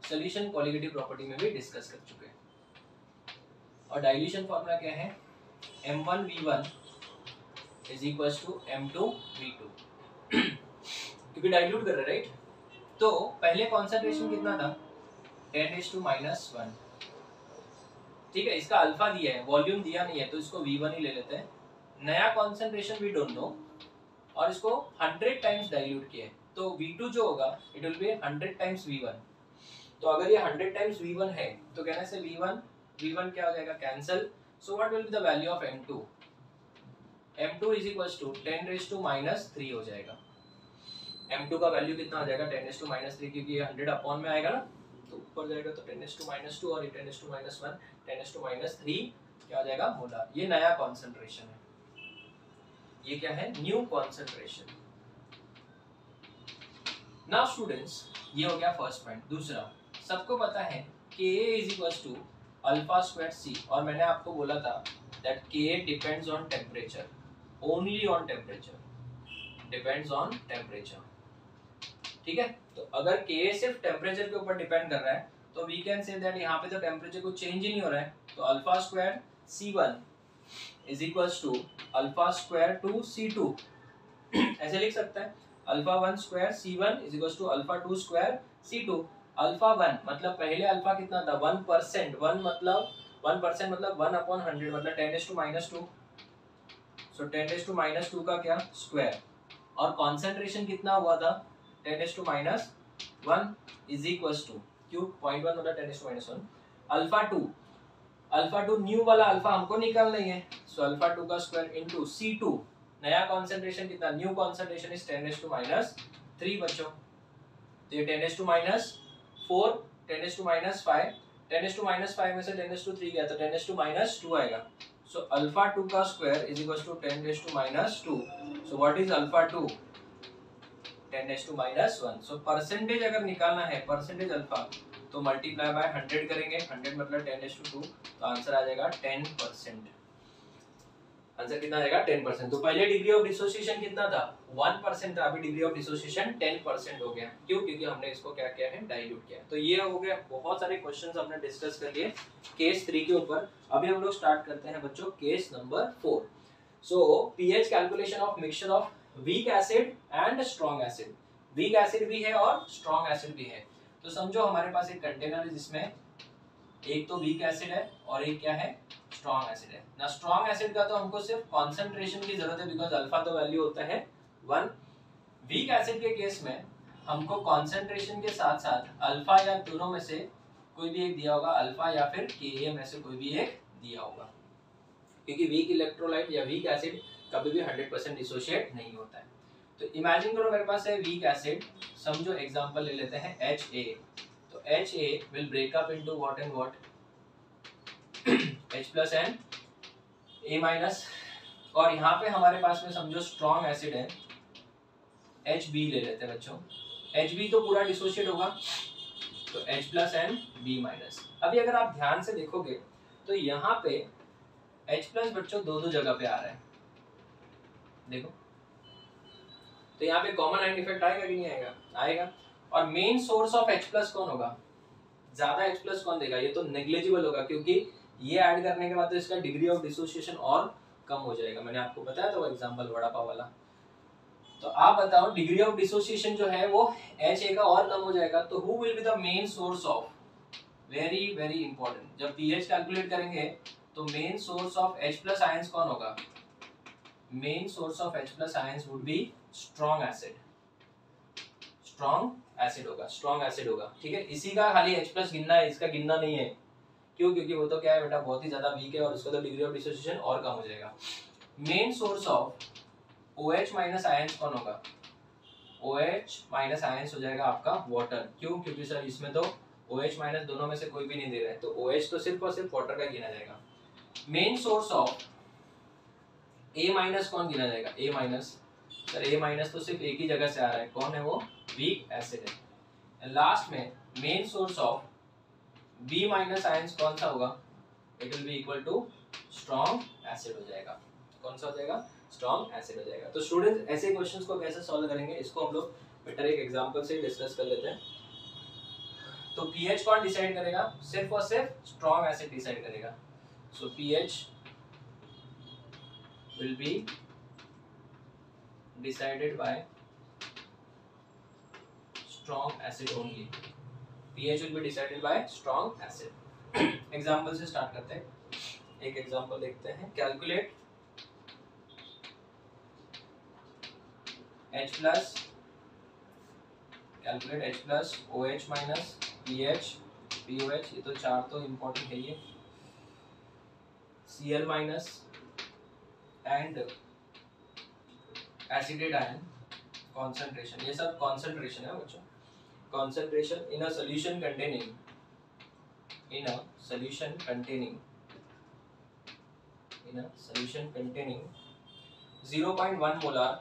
सॉल्यूशन कोलिगेटिव प्रॉपर्टी में भी डिस्कस कर चुके हैं। और डाइल्यूशन फॉर्मूला क्या है? M1V1 is equal to M2V2 क्योंकि डाइल्यूट कर रहे हैं, राइट। तो पहले कॉन्सेंट्रेशन कितना था? 10⁻⁻1, ठीक है। इसका अल्फा दिया है, वॉल्यूम दिया नहीं है, तो इसको V1 ही ले लेते हैं। नया कॉन्सेंट्रेशन वी डोंट नो, और इसको 100 टाइम्स डाइल्यूट किया है, तो V2 जो होगा it will B 100 times V1। तो अगर ये 100 टाइम्स V1 है तो कहने से V1 क्या हो जाएगा? Cancel. So what will be the value of M2? M2 is equal to 10⁻³ हो जाएगा। M2 का वैल्यू कितना हो जाएगा? 10⁻³ क्योंकि ये 100 अपॉन में आएगा ना, तो ऊपर जाएगा तो 10⁻² और 10⁻1 10⁻³ क्या हो जाएगा? मोलर। ये नया कॉन्सेंट्रेशन है, ये क्या है? New concentration. नाउ स्टूडेंट्स, ये हो गया फर्स्ट पॉइंट। दूसरा, सबको पता है Ka is equal to alpha square C, और मैंने आपको बोला था that Ka depends on temperature, only on temperature, depends on temperature, ठीक है। तो अगर Ka सिर्फ टेम्परेचर के ऊपर डिपेंड कर रहा है तो वी कैन से दैट यहाँ पे तो टेम्परेचर को चेंज ही नहीं हो रहा है, तो alpha square C1 is equal to alpha square 2 C2 ऐसे लिख सकता है। Alpha 1 square C1 is equal to alpha 2 square C2। Alpha 1 मतलब पहले अल्फा कितना था? 1%। 1% मतलब 1/100 मतलब 10⁻²। सो 10⁻² का क्या? स्क्वायर। और कॉन्सेंट्रेशन कितना हुआ था? 10⁻1 इज इक्वल टू क्यों? 0.1 मतलब 10⁻1। अल्फा 2 न्यू वाला अल्फा हमको निकालना ही है, सो अल्फा 2 का स्क्वायर इनटू C2। नया कॉन्सेंट्रेशन कितना? न्यू कॉन्सेंट्रेशन इज 10⁻³ बच्चों। तो ये 10⁻4 10⁻5 10⁻5 में से 10⁻3 गया तो 10⁻2 आएगा। सो अल्फा 2 का square is equal to 10⁻²। So what is alpha 2? 10⁻1। So percentage अगर निकालना है, परसेंटेज अल्फा, तो मल्टीप्लाई बाय 100 करेंगे। 100 मतलब 10⁻2, तो आंसर आ जाएगा 10%। आंसर कितना आएगा? 10%। तो पहले डिग्री ऑफ डिसोसिएशन कितना था? 1% था, अभी डिग्री ऑफ डिसोसिएशन 10% हो गया। क्यों? क्योंकि हमने इसको क्या किया है? डाइल्यूट किया। तो ये हो गया, बहुत सारे क्वेश्चंस हमने डिस्कस कर लिए केस 3 के ऊपर। अभी हम लोग स्टार्ट करते हैं बच्चों case number 4। So pH calculation of mixture of weak acid and strong acid. Weak acid भी है और स्ट्रॉन्ग एसिड भी है। तो समझो हमारे पास एक कंटेनर है जिसमें एक तो वीक एसिड है और एक क्या है? स्ट्रॉन्ग एसिड है ना। स्ट्रॉन्ग एसिड का तो हमको सिर्फ कॉन्सेंट्रेशन की जरूरत है, बिकॉज अल्फा तो वैल्यू होता है 1। वीक एसिड के केस में हमको कॉन्सेंट्रेशन के साथ साथ अल्फा या दोनों में से कोई भी एक दिया होगा, अल्फा या फिर Ka में से कोई भी एक दिया होगा, क्योंकि वीक इलेक्ट्रोलाइट या वीक एसिड कभी भी 100% डिसोशिएट नहीं होता है। तो इमेजिन करो मेरे पास है वीक एसिड, समझो एग्जांपल ले लेते हैं HA। तो HA will break up into what and what? H plus and A minus। और यहाँ पे हमारे पास में समझो स्ट्रॉन्ग एसिड है, HB ले लेते हैं बच्चों। HB तो पूरा डिसोशिएट होगा, तो H plus and B minus। अभी अगर आप ध्यान से देखोगे तो यहाँ पे H plus बच्चों दो जगह पे आ रहा है, देखो। तो यहाँ पे कॉमन आयन इफेक्ट आएगा कि नहीं आएगा? आएगा। और main source of H plus कौन होगा? ज्यादा H plus कौन देगा? ये तो नेग्लिजिबल होगा, क्योंकि ये ऐड करने के बाद तो इसका डिग्री ऑफ डिसोसिएशन और कम हो जाएगा। मैंने आपको बताया था वो एग्जांपल वड़ा पाव वाला। तो आप बताओ डिग्री ऑफ डिसोसिएशन जो है वो HA का और कम हो जाएगा, तो who will be the main source of very very important, जब पीएच कैलकुलेट करेंगे तो main source of H plus ions कौन होगा? Main source of H plus ions would be strong acid, strong acid होगा, स्ट्रॉन्ग एसिड होगा, ठीक है। इसी का खाली H प्लस गिनना है, इसका गिनना नहीं है। क्यों? क्योंकि वो तो क्या है बेटा, बहुत ही ज्यादा वीक है और उसका तो डिग्री ऑफ डिसोसिएशन और कम हो जाएगा। Main source of OH minus ions कौन होगा? OH माइनस आयंस हो जाएगा आपका वाटर। क्यों? क्योंकि सर इसमें तो OH माइनस दोनों में से कोई भी नहीं दे रहा है, तो OH तो सिर्फ और सिर्फ वाटर का गिना जाएगा। Main source of A minus कौन गिना जाएगा? A minus, sir A minus तो सिर्फ एक ही जगह से आ रहा है, कौन है वो? वीक एसिड है। लास्ट में main source of B minus ions कौन सा होगा? It will be equal to strong acid हो जाएगा। कौन सा हो जाएगा? स्ट्रॉन्ग एसिड हो जाएगा। तो स्टूडेंट्स ऐसे क्वेश्चंस को कैसे सॉल्व करेंगे, इसको हम लोग बेटर एक एग्जांपल से डिस्कस कर लेते हैं। तो पीएच कौन डिसाइड करेगा? सिर्फ और सिर्फ स्ट्रॉन्ग एसिड डिसाइड करेगा। सो pH will be decided by strong acid only. pH will be decided by strong acid। Example से स्टार्ट करते हैं, एक एग्जांपल देखते हैं। Calculate H plus, calculate H plus OH minus pH POH, ये तो चार तो इम्पोर्टेंट है ये, Cl minus and acetate ion concentration, ये सब कॉन्सेंट्रेशन है बच्चों। Concentration in a solution containing 0.1 molar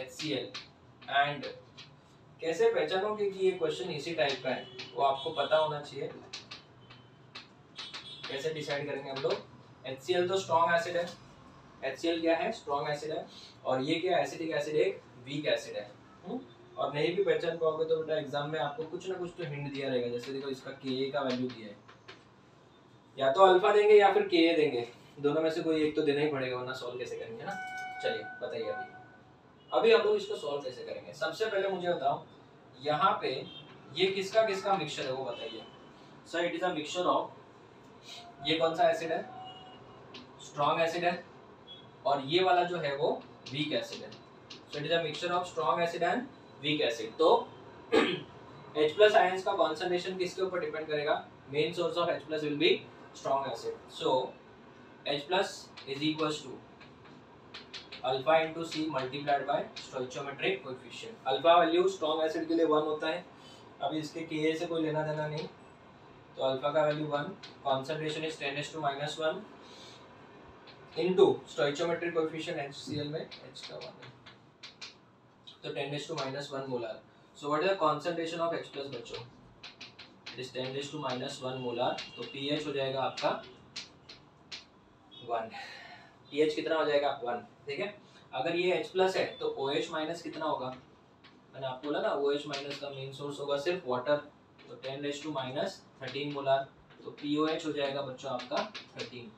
HCl and कैसे पहचानोगे कि ये क्वेश्चन इसी टाइप का है, वो आपको पता होना चाहिए। कैसे डिसाइड करेंगे हम लोग? HCl तो स्ट्रॉन्ग एसिड है, HCl क्या है? स्ट्रॉन्ग एसिड है, और ये क्या? एसिटिक एसिड एक वीक एसिड है। और नहीं भी पहचान पाओगे तो बेटा एग्जाम में आपको कुछ ना कुछ तो हिंट दिया रहेगा। जैसे देखो इसका Ka का वैल्यू दिया है, या तो अल्फा देंगे या फिर Ka देंगे, दोनों में से कोई एक तो देना ही पड़ेगा, वरना सॉल्व कैसे करेंगे ना। चलिए बताइए अभी हम लोग इसको सॉल्व कैसे करेंगे। सबसे पहले मुझे बताओ यहाँ पे ये किसका किसका मिक्सचर है वो बताइए। Sir it is a mixture of, ये कौन सा एसिड है? स्ट्रॉन्ग एसिड है, और ये वाला जो है वो वीक एसिड है। So it is a mixture of strong acid and weak acid. तो H प्लस आयंस का कॉन्सेंट्रेशन किसके ऊपर डिपेंड करेगा? Main source of H plus will be strong acid. So H plus is equals to alpha into C multiplied by stoichiometric coefficient. Alpha value strong acid के लिए 1 होता है, अभी इसके Ka से कोई लेना देना नहीं, तो अल्फा का value 1, concentration is 10⁻⁻1 into stoichiometric coefficient HCl में H का 1 है, तो 10⁻⁻1 molar. So what is the concentration of H plus बच्चों? It is 10⁻⁻1 molar. तो pH हो जाएगा आपका 1। pH कितना हो जाएगा? 1, ठीक है। अगर ये H प्लस है तो OH माइनस कितना होगा? मैंने आपको बोला ना OH माइनस का मेन सोर्स होगा सिर्फ वाटर, तो 10⁻13 मोलर, तो POH हो जाएगा बच्चों आपका 13।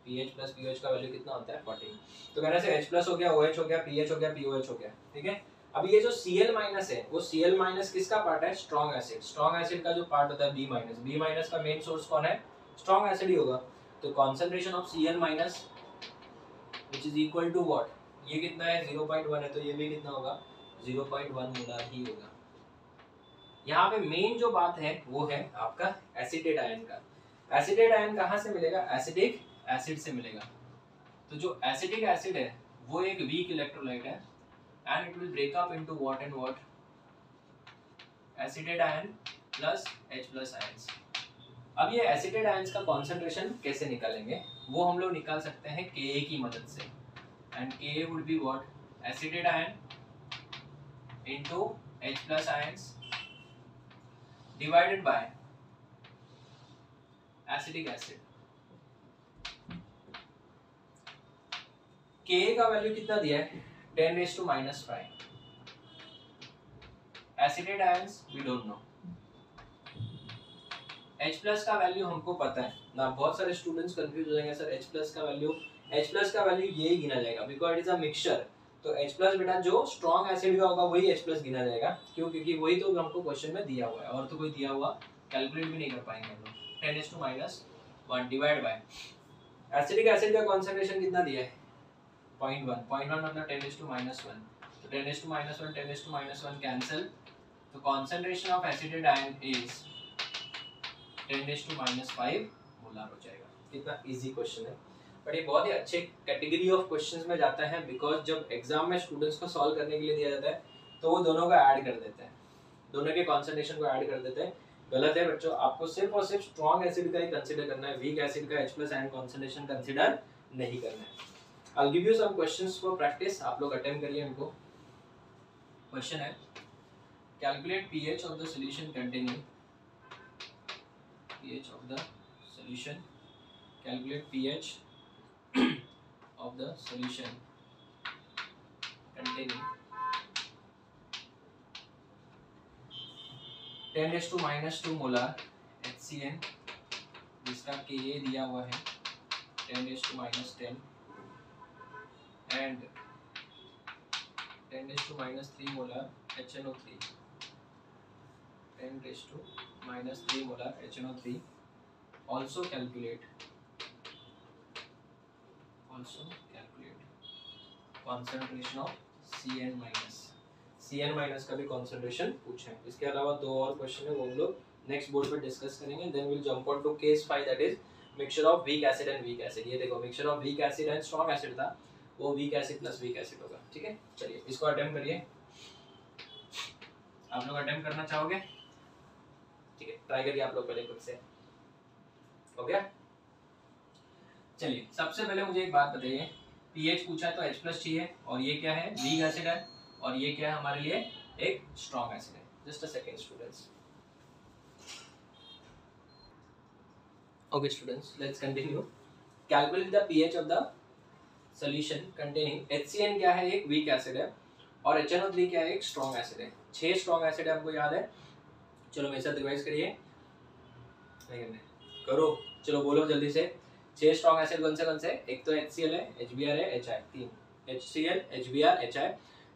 pH प्लस POH का वैल्यू कितना होता है? 14। तो कहने से H प्लस हो गया, OH हो गया, pH हो गया, POH हो गया, ठीक है। अब ये जो Cl माइनस है वो Cl माइनस किसका पार्ट है? Strong acid. स्ट्रॉन्ग एसिड का जो पार्ट होता है B माइनस, B माइनस का मेन सोर्स कौन है? स्ट्रॉन्ग एसिड ही होगा। तो concentration of Cl minus which is equal to what? ये कितना है? 0.1 है, तो ये भी कितना होगा? 0.1 मोलर ही होगा। यहाँ पे मेन जो बात है वो है आपका एसिटेट आयन का। एसिटेट आयन कहाँ से मिलेगा? एसिटिक एसिड से मिलेगा। तो जो एसिटिक एसिड है वो एक वीक इलेक्ट्रोलाइट है, and it will break up into what and what? Acetate ion plus H plus ions. अब ये एसिटेट आयंस का कॉन्सेंट्रेशन कैसे निकालेंगे वो हम लोग निकाल सकते हैं Ka की मदद से, एंड Ka would be what? Acetate ion into H plus ions divided by acetic acid. Ka का वैल्यू कितना दिया है? 10⁻⁻5। Acetate ions we don't know. H plus का वैल्यू हमको पता है ना। बहुत सारे स्टूडेंट्स कंफ्यूज हो जाएंगे, सर H प्लस का वैल्यू यही गिना जाएगा because it is a mixture. तो H प्लस बेटा जो स्ट्रॉन्ग एसिड का होगा वही H प्लस गिना जाएगा। क्यों? क्योंकि वही तो हमको क्वेश्चन में दिया हुआ है, और तो कोई दिया हुआ कैलकुलेट भी नहीं कर पाएंगे हम लोग। 10⁻⁻1 डिवाइड बाय एसिडिक एसिड का कॉन्सेंट्रेशन कितना दिया है 0.1 मतलब 10⁻⁻1 तो 10⁻⁻1 10⁻⁻1 कैंसिल तो concentration of acetate ion is 10⁻⁵ molar हो जाएगा। कितना इजी क्वेश्चन है, बट ये बहुत ही अच्छे कैटेगरी ऑफ क्वेश्चंस में जाता है बिकॉज जब एग्जाम में स्टूडेंट्स को सॉल्व करने के लिए दिया जाता है तो वो दोनों का ऐड कर देते हैं, दोनों के कॉन्सेंट्रेशन को ऐड कर देते हैं। गलत है बच्चों, आपको सिर्फ और सिर्फ स्ट्रॉन्ग एसिड का ही कंसीडर करना है, वीक एसिड का H+ आयन कॉन्सेंट्रेशन कंसीडर नहीं करना है। I'll give you some questions for practice, आप लोग अटेम्प्ट करिए इनको। क्वेश्चन है calculate pH of the solution containing pH of the solution, calculate pH of the solution containing 10⁻⁻2 molar HCN जिसका Ka दिया हुआ है 10⁻⁻10 and 10⁻³ molar HNO3 10⁻³ molar HNO3 also calculate concentration of CN- का भी concentration पूछे हैं। इसके अलावा दो और क्वेश्चन है वो हम लोग नेक्स्ट बोर्ड पे डिस्कस करेंगे। Then will jump on to case 5 that is mixture of weak acid and weak acid. ये देखो mixture of weak acid and strong acid था, वो weak acid plus weak acid होगा। ठीक है, चलिए इसको अटेम्प्ट करिए। आप लोग अटेम्प्ट करना चाहोगे? ठीक है, ट्राई करिए आप लोग पहले खुद से। हो गया? चलिए सबसे पहले मुझे एक बात बताइए, पीएच पूछा है तो H+ चाहिए और ये क्या है वीक एसिड है और ये क्या है हमारे लिए एक स्ट्रॉन्ग एसिड है। Just a second students. Okay students, let's continue. Calculate the pH of the solution containing HCN क्या है एक वीक एसिड है और HNO3 क्या है एक स्ट्रॉन्ग एसिड है। 6 स्ट्रॉन्ग एसिड है, हमको याद है। चलो मेरे साथ रिवाइज करिए, करो चलो बोलो जल्दी से। 6 स्ट्रॉन्ग एसिड कौन से? एक तो HCl है, HBr है, HI, 3 HCl, HBr, HI,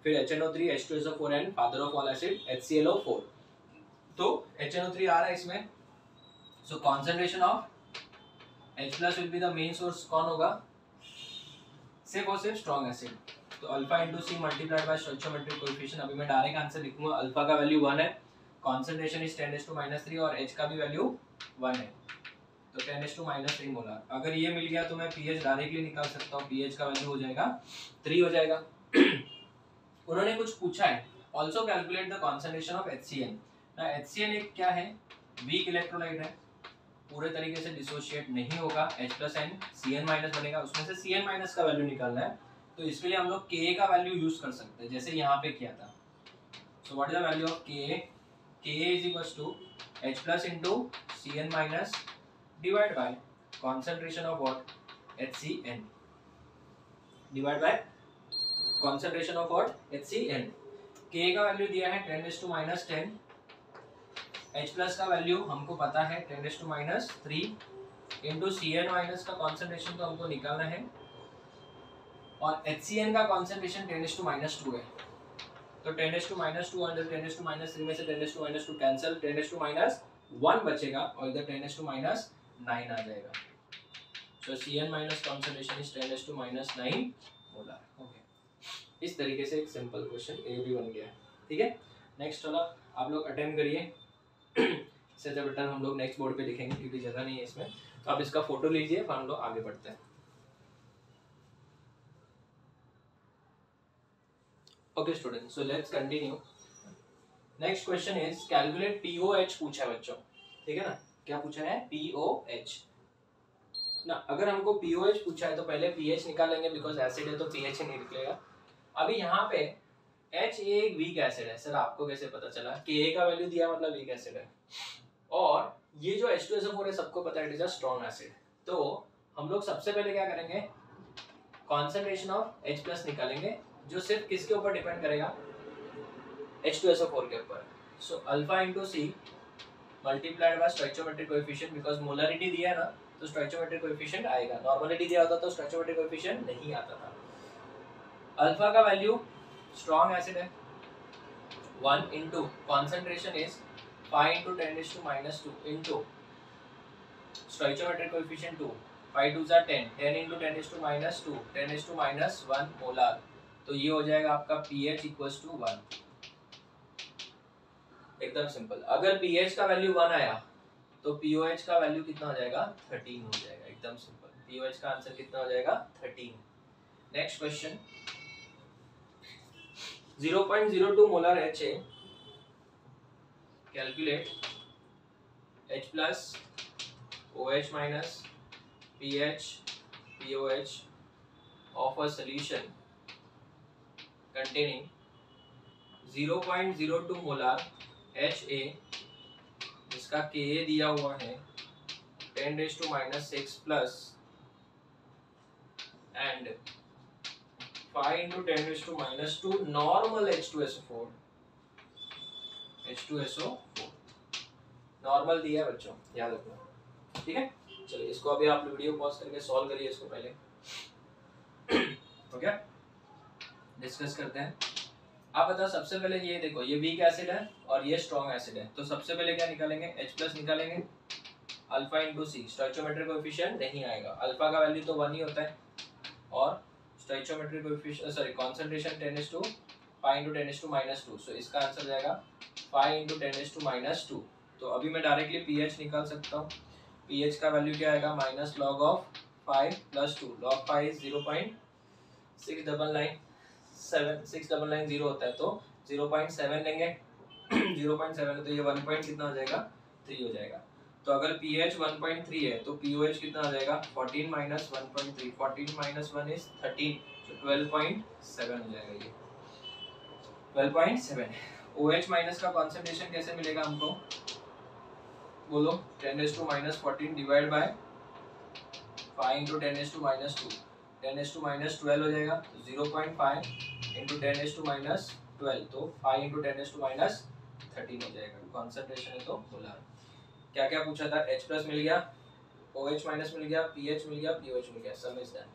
फिर HNO3, H2SO4 and father of all acid HClO4। तो HNO3 आ रहा है इसमें, so concentration of H+ will be the main source. कौन होगा? सिर्फ और सिर्फ स्ट्रॉन्ग एसिड। तो alpha into C multiplied by stoichiometric coefficient. अभी मैं डायरेक्ट आंसर लिखूंगा, अल्फा का वैल्यू 1 है, कॉन्सेंट्रेशन इज 10⁻³ और H का भी वैल्यू 1 है, तो 10⁻³ मोलर। अगर ये मिल गया तो मैं pH डायरेक्टली निकाल सकता हूँ, pH का वैल्यू हो जाएगा 3 हो जाएगा। उन्होंने कुछ पूछा है, also calculate the concentration of HCN। ना HCN एक क्या है वीक इलेक्ट्रोलाइट है, पूरे तरीके से डिसोशिएट नहीं होगा, H+ एंड Cn- बनेगा, उसमें से Cn- का वैल्यू निकालना है। तो इसके लिए हम लोग Ka का वैल्यू यूज कर सकते हैं, जैसे यहाँ पे किया था। So what is the value of Ka? Ka is equals to H+ into Cn- divide by concentration of what HCN divide by concentration of what HCN। Ka का वैल्यू दिया है 10⁻⁻10, H+ का वैल्यू हमको पता है 10⁻³ इंटू Cn- का concentration तो हमको निकालना है और HCN का कॉन्सेंट्रेशन 10⁻² है। तो 10⁻² अंडर 10⁻³ में से 10⁻² कैंसिल, 10⁻1 बचेगा और इधर 10⁻9 आ जाएगा। सो Cn- concentration is 10⁻9 molar. Okay, इस तरीके से एक सिंपल क्वेश्चन ये भी बन गया। ठीक है, नेक्स्ट वाला आप लोग अटेम्प्ट करिए। इससे जब रिटर्न हम लोग नेक्स्ट बोर्ड पे लिखेंगे क्योंकि जगह नहीं है इसमें, तो आप इसका फोटो लीजिए, फिर हम लोग आगे बढ़ते हैं। Okay student, so let's continue. Next question is calculate pOH पूछा है बच्चों। ठीक है ना, क्या पूछा है? पीओएच ना। अगर हमको पीओएच पूछा है तो पहले पीएच निकालेंगे, बिकॉज एसिड है तो पीएच ही नहीं निकलेगा। अभी यहाँ पे H एक वीक एसिड है। सर आपको कैसे पता चला? Ka का वैल्यू दिया मतलब वीक एसिड है, और ये जो H2SO4 है सबको पता है it is a strong acid. तो हम लोग सबसे पहले क्या करेंगे, कॉन्सेंट्रेशन ऑफ H+ निकालेंगे, जो सिर्फ किसके ऊपर डिपेंड करेगा? H2SO4 के ऊपर। So alpha into C multiplied by stoichiometric coefficient, because molarity दिया है ना तो स्टोइचियोमेट्रिक कोएफिशिएंट आएगा, नॉर्मलिटी दिया होता तो स्टोइचियोमेट्रिक कोएफिशिएंट नहीं आता था। अल्फा का वैल्यू स्ट्रॉन्ग एसिड है 1 into concentration is 5 into 10 raised to minus 2 into stoichiometric coefficient 2, 5 2s are 10, 10 into 10 raised to minus 2, 10 raised to minus 1 molar. तो ये हो जाएगा आपका pH इक्वल्स टू 1। एकदम सिंपल। अगर pH का वैल्यू 1 आया तो pOH का वैल्यू कितना हो जाएगा? 13 हो जाएगा। एकदम सिंपल। pOH का आंसर कितना हो जाएगा? 13। Next question, 0.02 molar HA, calculate H plus OH minus pH POH of a solution containing 0.02 molar HA, जिसका Ka दिया हुआ है 10 raised to minus 6 plus and 5 into 10 raised to minus 2 normal H2SO4 normal दिया है बच्चों, याद रखना। ठीक है, चलिए इसको अभी आप वीडियो पॉज करके सॉल्व करिए इसको पहले। ओके, डिस्कस करते हैं। आप बताओ, सबसे पहले ये देखो, ये वीक एसिड है और ये स्ट्रॉन्ग एसिड है, तो सबसे पहले क्या निकालेंगे? H+ निकालेंगे, अल्फा इंटू सी। स्टोइचियोमेट्रिक कोएफिशिएंट नहीं आएगा, अल्फा का वैल्यू तो 1 ही होता है और stoichiometric coefficient sorry concentration 10 to 5 into 10 to minus 2, so इसका आंसर जाएगा 5 into 10 to minus 2। तो अभी मैं डायरेक्टली pH निकाल सकता हूँ। pH का वैल्यू क्या आएगा? Minus log of 5 plus 2। Log 5 is 0.6990 होता है, तो 0.7 लेंगे। 0.7 तो ये 1 पॉइंट कितना हो जाएगा? 3 हो जाएगा। तो अगर pH 1.3 है तो pOH कितना हो जाएगा? 14 minus 1.3, 14 minus 1 is 13, so 12.7 हो जाएगा। ये 12.7। OH माइनस का कॉन्सेंट्रेशन कैसे मिलेगा हमको? बोलो, 10 raised to minus 14 divide by 5 into 10 raised to minus 2, 10 raised to minus 12 हो जाएगा। 0.5 into 10 raised to minus 12, तो 5 into 10 raised to minus 13 हो जाएगा। कॉन्सेंट्रेशन है तो मोलर। क्या क्या पूछा था? H+ मिल गया, OH माइनस मिल गया, pH मिल गया, pOH मिल गया। सम इज डन।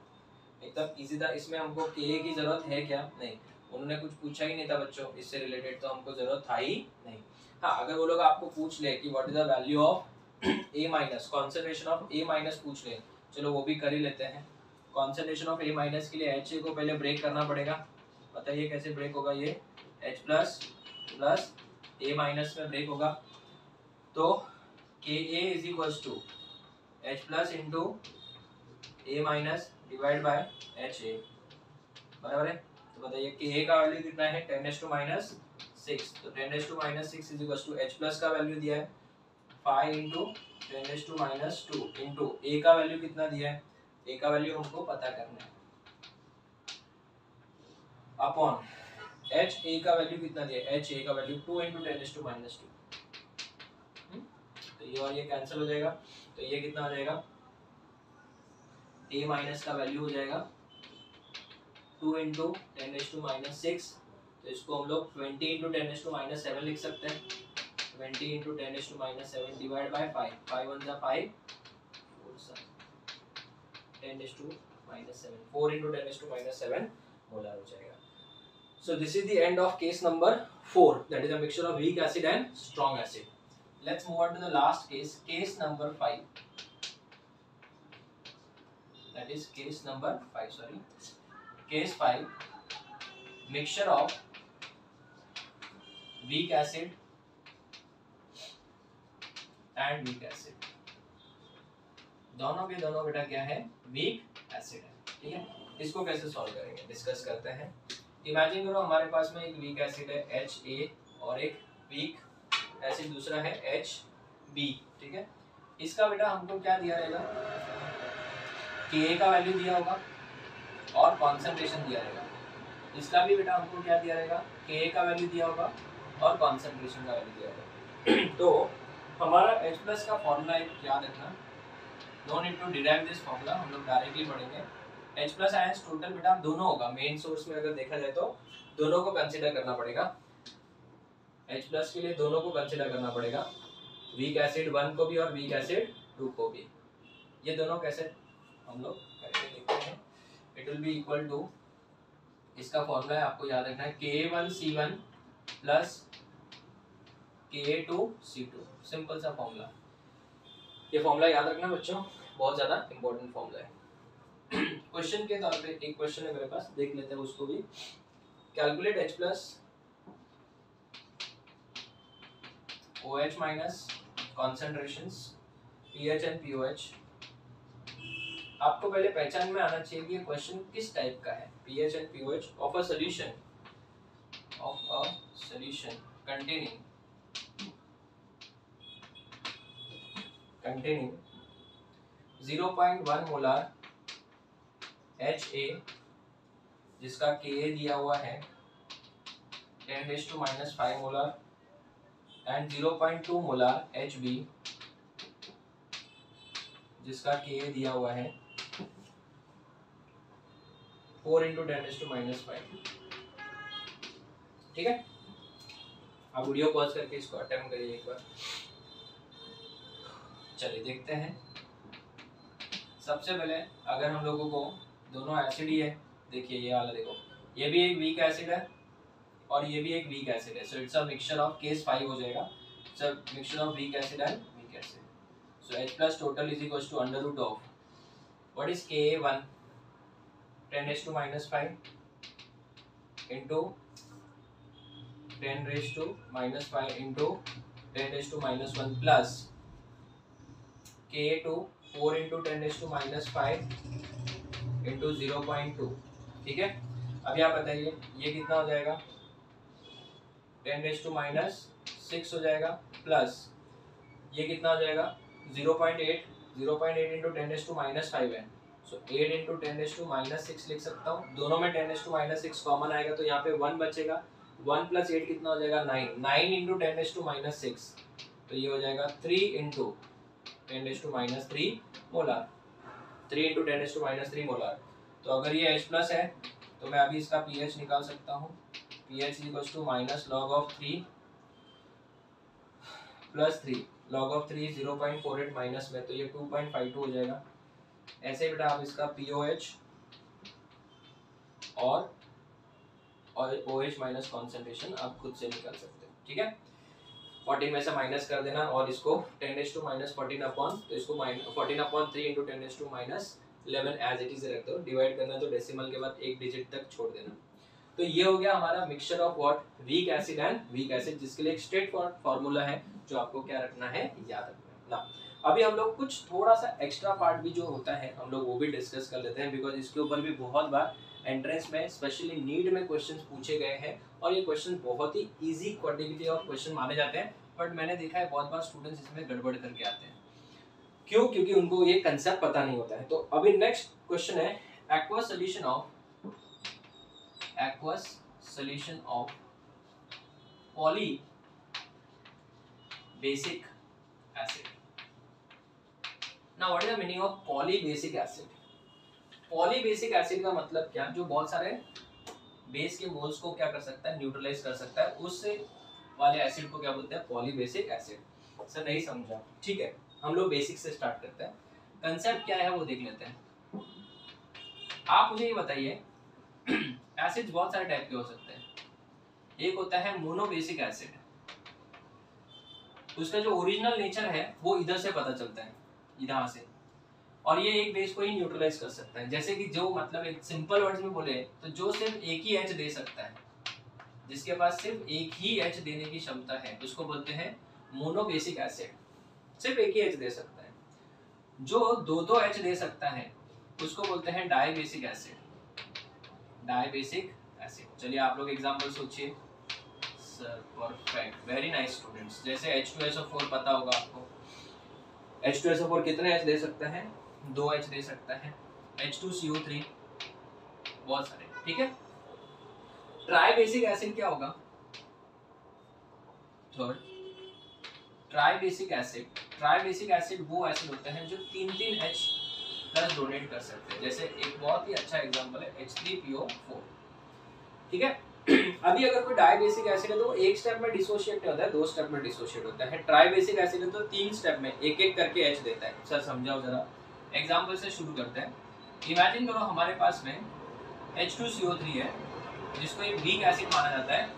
एकदम इजी था। इसमें हमको Ka की जरूरत है क्या? नहीं, उन्होंने कुछ पूछा ही नहीं था बच्चों इससे रिलेटेड, तो हमको जरूरत था ही नहीं। हाँ, अगर वो लोग आपको पूछ ले कि what is the value of A-, concentration of A- पूछ ले, चलो वो भी कर ही लेते हैं। कॉन्सेंट्रेशन ऑफ A- के लिए HA को पहले ब्रेक करना पड़ेगा। बताइए कैसे ब्रेक होगा? ये H+ प्लस A- में ब्रेक होगा, तो Ka is equals to H+ into A- divide by HA, बराबर है। तो बताइए Ka का वैल्यू कितना है? 10 raised to minus 6, तो 10 raised to minus 6 is equals to H+ का वैल्यू दिया है 5 into 10 raised to minus 2 into A का वैल्यू कितना दिया है? A का वैल्यू हमको पता करना है, अपॉन HA का वैल्यू कितना दिया है? HA का value 2 into 10 raised to minus 2। तो ये और ये कैंसिल हो जाएगा, तो ये कितना हो जाएगा? A- का वैल्यू हो जाएगा 2 into 10 raised to minus 6, तो इसको हम लोग 20 into 10 raised to minus 7 लिख सकते हैं। 20 into 10 raised to minus 7 divided by 5, 5 1 जा 5, 4 10 raised to minus 7, 4 into 10 raised to minus 7 molar हो जाएगा। So this is the end of case number 4, that is a mixture of weak acid and strong acid. Let's move on to the last case, case number 5. That is case number 5, sorry. Case 5, mixture of weak acid and weak acid. दोनों के दोनों बेटा क्या है? Week acid है। ठीक है, इसको कैसे सॉल्व करेंगे डिस्कस करते हैं। इमेजिन करो हमारे पास में एक वीक एसिड है HA और एक वीक एसिड दूसरा है HB। ठीक है, इसका बेटा हमको क्या दिया रहेगा? Ka का वैल्यू दिया होगा और कॉन्सेंट्रेशन दिया रहेगा। इसका भी बेटा हमको क्या दिया रहेगा? Ka का वैल्यू दिया होगा और कॉन्सेंट्रेशन का वैल्यू दिया होगा। तो हमारा H+ का फॉर्मूला एक याद रखना, no need to derive this formula, हम लोग डायरेक्टली पढ़ेंगे। H+ आयंस टोटल बेटा दोनों होगा, मेन सोर्स में अगर देखा जाए तो दोनों को कंसीडर करना पड़ेगा। H+ के लिए दोनों को कंसीडर करना पड़ेगा, वीक एसिड 1 को भी और वीक एसिड 2 को भी। ये दोनों कैसे हम लोग करके देखते हैं? It will be equal to, इसका फॉर्मूला है आपको याद रखना है, K1C1 प्लस Ka2C2, सिंपल सा फॉर्मूला। ये फॉर्मूला याद रखना बच्चों, बहुत ज्यादा इंपॉर्टेंट फॉर्मूला है। क्वेश्चन के तौर पे एक क्वेश्चन है मेरे पास, देख लेते हैं उसको भी। Calculate H plus OH minus concentrations pH and POH। आपको पहले पहचान में आना चाहिए कि ये क्वेश्चन किस टाइप का है। pH and POH of a solution containing 0.1 molar HA, जिसका Ka दिया हुआ है 10⁻⁵ मोलार, एंड 0.2 मोलार HB, जिसका Ka दिया हुआ है 4 × 10⁻⁵। ठीक है, आप वीडियो पॉज करके इसको अटेम्प्ट करिए एक बार। चलिए देखते हैं। सबसे पहले अगर हम लोगों को दोनों एसिड ही है, देखिए ये वाला देखो, ये भी एक वीक एसिड है और ये भी एक वीक एसिड है, so it's a mixture of, case 5 हो जाएगा, it's a mixture of weak acid and weak acid. So H plus total is equals to under root of what is Ka1 10⁻⁵ into 10⁻⁵ into 10⁻⁻1 plus Ka2 4 × 10⁻⁵ into 0.2। ठीक है, अभी आप बताइए ये कितना हो जाएगा, 10⁻⁶ हो जाएगा, प्लस ये कितना हो जाएगा 0.8 into 10⁻⁵ है, सो 8 × 10⁻�6 लिख सकता हूँ। दोनों में 10⁻�6 कॉमन आएगा तो यहाँ पे 1 बचेगा, 1 + 8 कितना हो जाएगा 9, 9 × 10⁻�6, तो ये हो जाएगा 3 × 10⁻³ मोलार, 3 × 10⁻³ मोलार। तो अगर ये H प्लस है तो मैं अभी इसका pH निकाल सकता हूँ, pH = -log3 + 3, log3 0.48 माइनस में, तो ये 2.52 हो जाएगा। ऐसे बेटा आप इसका POH और OH माइनस कॉन्सेंट्रेशन आप खुद से निकाल सकते हो। ठीक है, 14 में से माइनस कर देना और इसको 10⁻⁻14 अपॉन, तो इसको 14/3 × 10⁻11 एज इट इज रख दो। डिवाइड करना तो डेसिमल के बाद एक डिजिट तक छोड़ देना। तो ये हो गया हमारा mixture of what, week acid and weak acid, जिसके लिए एक स्ट्रेट फॉरवर्ड फार्मूला है जो आपको क्या रखना है, याद रखना है। अभी हम लोग कुछ थोड़ा सा एक्स्ट्रा पार्ट भी जो होता है हम लोग वो भी डिस्कस कर लेते हैं, बिकॉज इसके ऊपर भी बहुत बार एंट्रेंस में स्पेशली नीट में क्वेश्चंस पूछे गए हैं और ये क्वेश्चन बहुत ही इजी क्वांटिटी ऑफ क्वेश्चन माने जाते हैं, बट मैंने देखा है बहुत बार स्टूडेंट्स इसमें गड़बड़ करके आते हैं। क्यों? क्योंकि उनको ये कंसेप्ट पता नहीं होता है। तो अभी नेक्स्ट क्वेश्चन है aqueous solution of polybasic acid. Now what is the meaning of polybasic acid? Polybasic acid का मतलब क्या, जो बहुत सारे बेस के मोल्स को क्या कर सकता है, न्यूट्रलाइज कर सकता है, उससे वाले एसिड को क्या बोलते हैं, पॉलीबेसिक एसिड। सर नहीं समझा, ठीक है, हम लोग बेसिक से स्टार्ट करते हैं। कंसेप्ट क्या है वो देख लेते हैं। आप मुझे ये बताइए, एसिड्स बहुत सारे टाइप के हो सकते हैं। एक होता है मोनोबेसिक एसिड, उसका जो ओरिजिनल नेचर है वो इधर से पता चलता है, इधर से, और ये एक बेस को ही न्यूट्रलाइज कर सकता है। जैसे कि जो मतलब एक सिंपल वर्ड्स में बोले तो जो सिर्फ एक ही H दे सकता है, जिसके पास सिर्फ एक ही H देने की क्षमता है, उसको बोलते हैं मोनोबेसिक एसिड, सिर्फ एक ही H दे सकता है। जो दो H दे सकता है उसको बोलते हैं डाइबेसिक एसिड, डाइबेसिक एसिड। चलिए आप लोग एग्जांपल सोचिए। Sir perfect, very nice students. जैसे H2SO4 पता होगा आपको, H2SO4 कितने H दे सकता है, 2 H दे सकता है। H2CO3, बहुत सारे, ठीक है। ट्राइबेसिक एसिड क्या होगा, third tribasic acid. Tribasic acid वो एसिड होते हैं जो 3 H प्लस डोनेट कर सकते हैं। जैसे एक बहुत ही अच्छा एग्जांपल है H3PO4, ठीक है। अभी अगर कोई डाइबेसिक एसिड है तो एक स्टेप में डिसोशिएट होता है, 2 स्टेप में डिसोशिएट होता है। ट्राइबेसिक एसिड है तो 3 स्टेप में एक एक करके H देता है। सर समझाओ जरा, एग्जांपल से शुरू करते हैं। इमेजिन करो हमारे पास में H2CO3 है, जिसको एक वीक एसिड माना जाता है।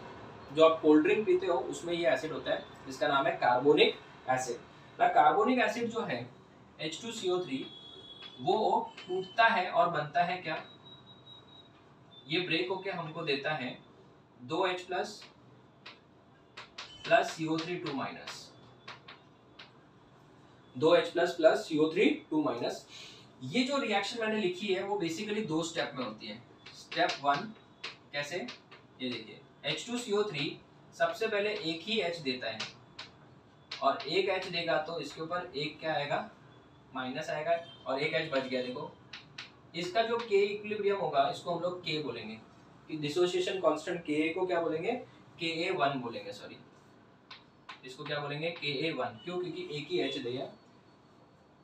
जो आप कोल्ड ड्रिंक पीते हो उसमें ये एसिड होता है, जिसका नाम है कार्बोनिक एसिड। ना कार्बोनिक एसिड जो है H2CO3 वो टूटता है और बनता है क्या, ये ब्रेक होके हमको देता है 2H plus CO3 2 minus, 2H plus CO3 2 minus. ये जो रिएक्शन मैंने लिखी है वो बेसिकली 2 स्टेप में होती है। स्टेप 1 कैसे, ये देखिए H2CO3 सबसे पहले एक ही H देता है और एक H देगा तो इसके ऊपर एक क्या आएगा, माइनस आएगा और एक H बच गया। देखो इसका जो K इक्विलिब्रियम होगा इसको हम लोग K बोलेंगे, कि डिसोसिएशन कांस्टेंट Ka को क्या बोलेंगे, Ka1 बोलेंगे, सॉरी इसको क्या बोलेंगे, Ka1, क्यों, क्योंकि एक ही H दिया।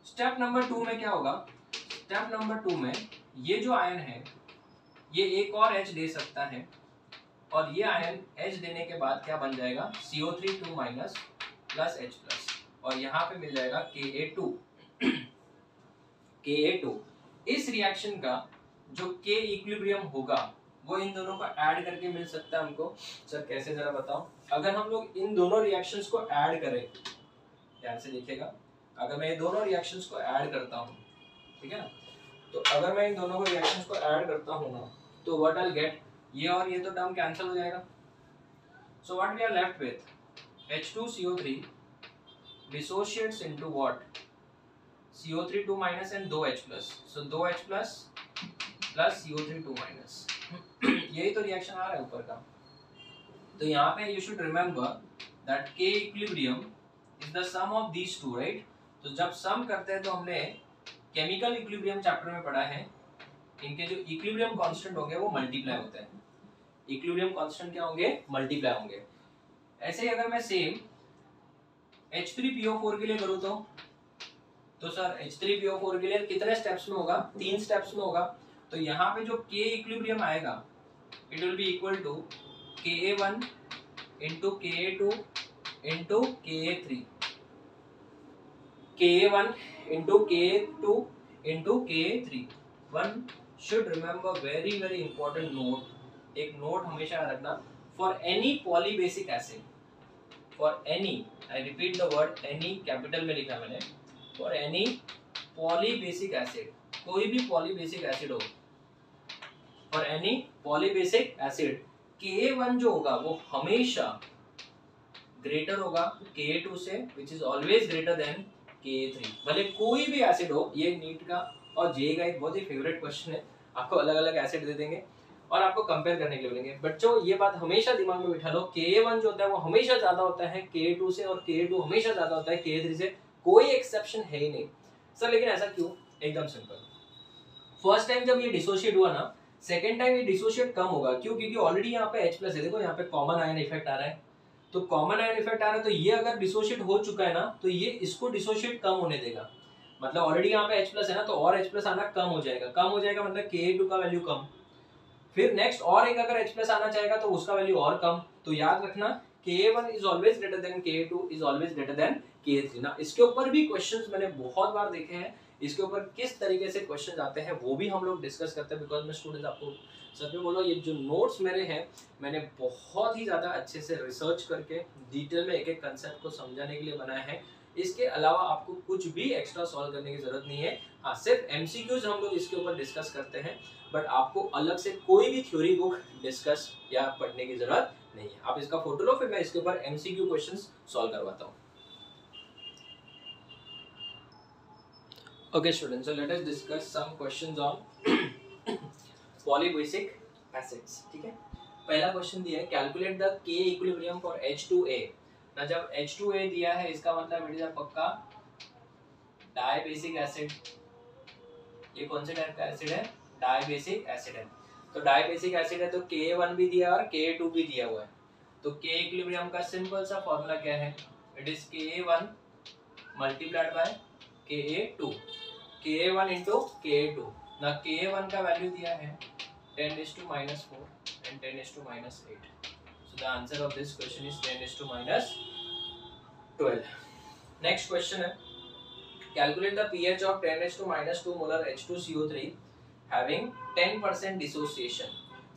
स्टेप नंबर 2 में क्या होगा, स्टेप नंबर 2 में ये जो आयन है ये एक और H दे सकता है और ये आयन H देने के बाद क्या बन जाएगा, CO3 2 minus plus H plus, और यहाँ पे मिल जाएगा Ka2। Ka2 इस रिएक्शन का जो K इक्विलिब्रियम होगा वो इन दोनों को ऐड करके मिल सकता है हमको। सर कैसे, जरा बताओ। अगर हम लोग इन दोनों रिएक्शंस को ऐड करें, ध्यान से देखिएगा, अगर मैं ये दोनों रिएक्शंस को ऐड करता हूँ, ठीक है ना, तो अगर मैं इन दोनों को रिएक्शंस को ऐड करता हूँ ना, तो व्हाट आई विल गेट, ये और ये तो टर्म कैंसिल हो जाएगा। So what we are left with, H2CO3 dissociates into what, CO3 2 minus and 2H plus, so 2H plus plus CO3 2 minus यही तो रिएक्शन आ रहा है ऊपर का। तो यहाँ पे you should remember that K equilibrium is the sum of these two, right. तो जब सम करते हैं तो हमने केमिकल इक्विलिब्रियम चैप्टर में पढ़ा है, इनके जो इक्विलिब्रियम कांस्टेंट होंगे वो मल्टीप्लाई होते हैं। इक्विलिब्रियम कांस्टेंट क्या होंगे, मल्टीप्लाई होंगे। ऐसे ही अगर मैं सेम H3PO4 के लिए करूँ तो सर H3PO4 के लिए कितने स्टेप्स में होगा, 3 स्टेप्स में होगा। तो यहाँ पे जो K इक्विलिब्रियम आएगा it will be equal to Ka1 into Ka2 into Ka3, Ka1 into Ka2 into Ka3। One should remember very very important note, एक नोट हमेशा रखना, for any polybasic acid, for any, I repeat the word any, capital में लिखा मैंने, for any polybasic acid, कोई भी polybasic acid हो, for any polybasic acid Ka1 जो होगा वो हमेशा ग्रेटर होगा Ka2 से, which is always greater than Ka3। भले कोई भी एसिड हो, ये नीट का और जे का एक बहुत ही फेवरेट क्वेश्चन है, आपको अलग अलग एसिड दे देंगे और आपको कंपेयर करने के लिए बोलेंगे। बच्चों ये बात हमेशा दिमाग में बिठा लो, Ka1 जो होता है वो हमेशा ज्यादा होता है Ka2 से और Ka2 हमेशा ज्यादा होता है Ka3 से, कोई एक्सेप्शन है ही नहीं। सर लेकिन ऐसा क्यों, एकदम सिंपल, फर्स्ट टाइम जब ये डिसोशिएट हुआ ना, सेकेंड टाइम ये डिसोशिएट कम होगा, क्यों, क्योंकि ऑलरेडी यहाँ पे H प्लस है, देखो यहाँ पे कॉमन आयन इफेक्ट आ रहा है, तो कॉमन आयन इफेक्ट आ रहा है, तो ये अगर डिसोशिएट हो चुका है ना तो ये इसको डिसोशिएट कम होने देगा, मतलब ऑलरेडी यहाँ पे H प्लस है ना, तो और H प्लस आना कम हो जाएगा, कम हो जाएगा मतलब Ka2 का वैल्यू कम, फिर नेक्स्ट और एक अगर H प्लस आना चाहेगा तो उसका वैल्यू और कम। तो याद रखना Ka1 is always greater than Ka2 is always greater than Ka3 ना। इसके ऊपर भी क्वेश्चंस मैंने बहुत बार देखे हैं, इसके ऊपर किस तरीके से क्वेश्चंस आते हैं वो भी हम लोग डिस्कस करते हैं, बिकॉज मैं स्टूडेंट्स आपको सच में बोलो, ये जो नोट्स मेरे हैं मैंने बहुत ही ज़्यादा अच्छे से रिसर्च करके डिटेल में एक एक कंसेप्ट को समझाने के लिए बनाया है। इसके अलावा आपको कुछ भी एक्स्ट्रा सॉल्व करने की जरूरत नहीं है। हाँ, सिर्फ एमसीक्यूज हम लोग इसके ऊपर डिस्कस करते हैं, बट आपको अलग से कोई भी थ्योरी बुक डिस्कस या पढ़ने की जरूरत नहीं है। आप इसका फोटो लो, फिर मैं इसके ऊपर एमसीक्यू क्वेश्चंस सॉल्व करवाता हूँ। Okay students, so let us discuss some questions on polybasic acids, ठीक है। पहला क्वेश्चन दिया है, calculate the K equilibrium for H2A। ना जब H2A दिया है इसका मतलब इट इज अ पक्का डाइबेसिक एसिड। ये कौन से टाइप का एसिड है, डाइबेसिक एसिड है। तो डाइबेसिक एसिड है तो Ka1 भी दिया और Ka2 भी दिया हुआ है। तो K इक्विलिब्रियम का सिंपल सा फॉर्मूला क्या है, it is Ka1 multiplied by Ka2, Ka1 into Ka2। ना Ka1 का वैल्यू दिया है 10⁻⁻4 and 10⁻⁸। So the answer of this question is 10⁻12। Next question है, calculate the pH of 10⁻² molar H2CO3 having 10% dissociation।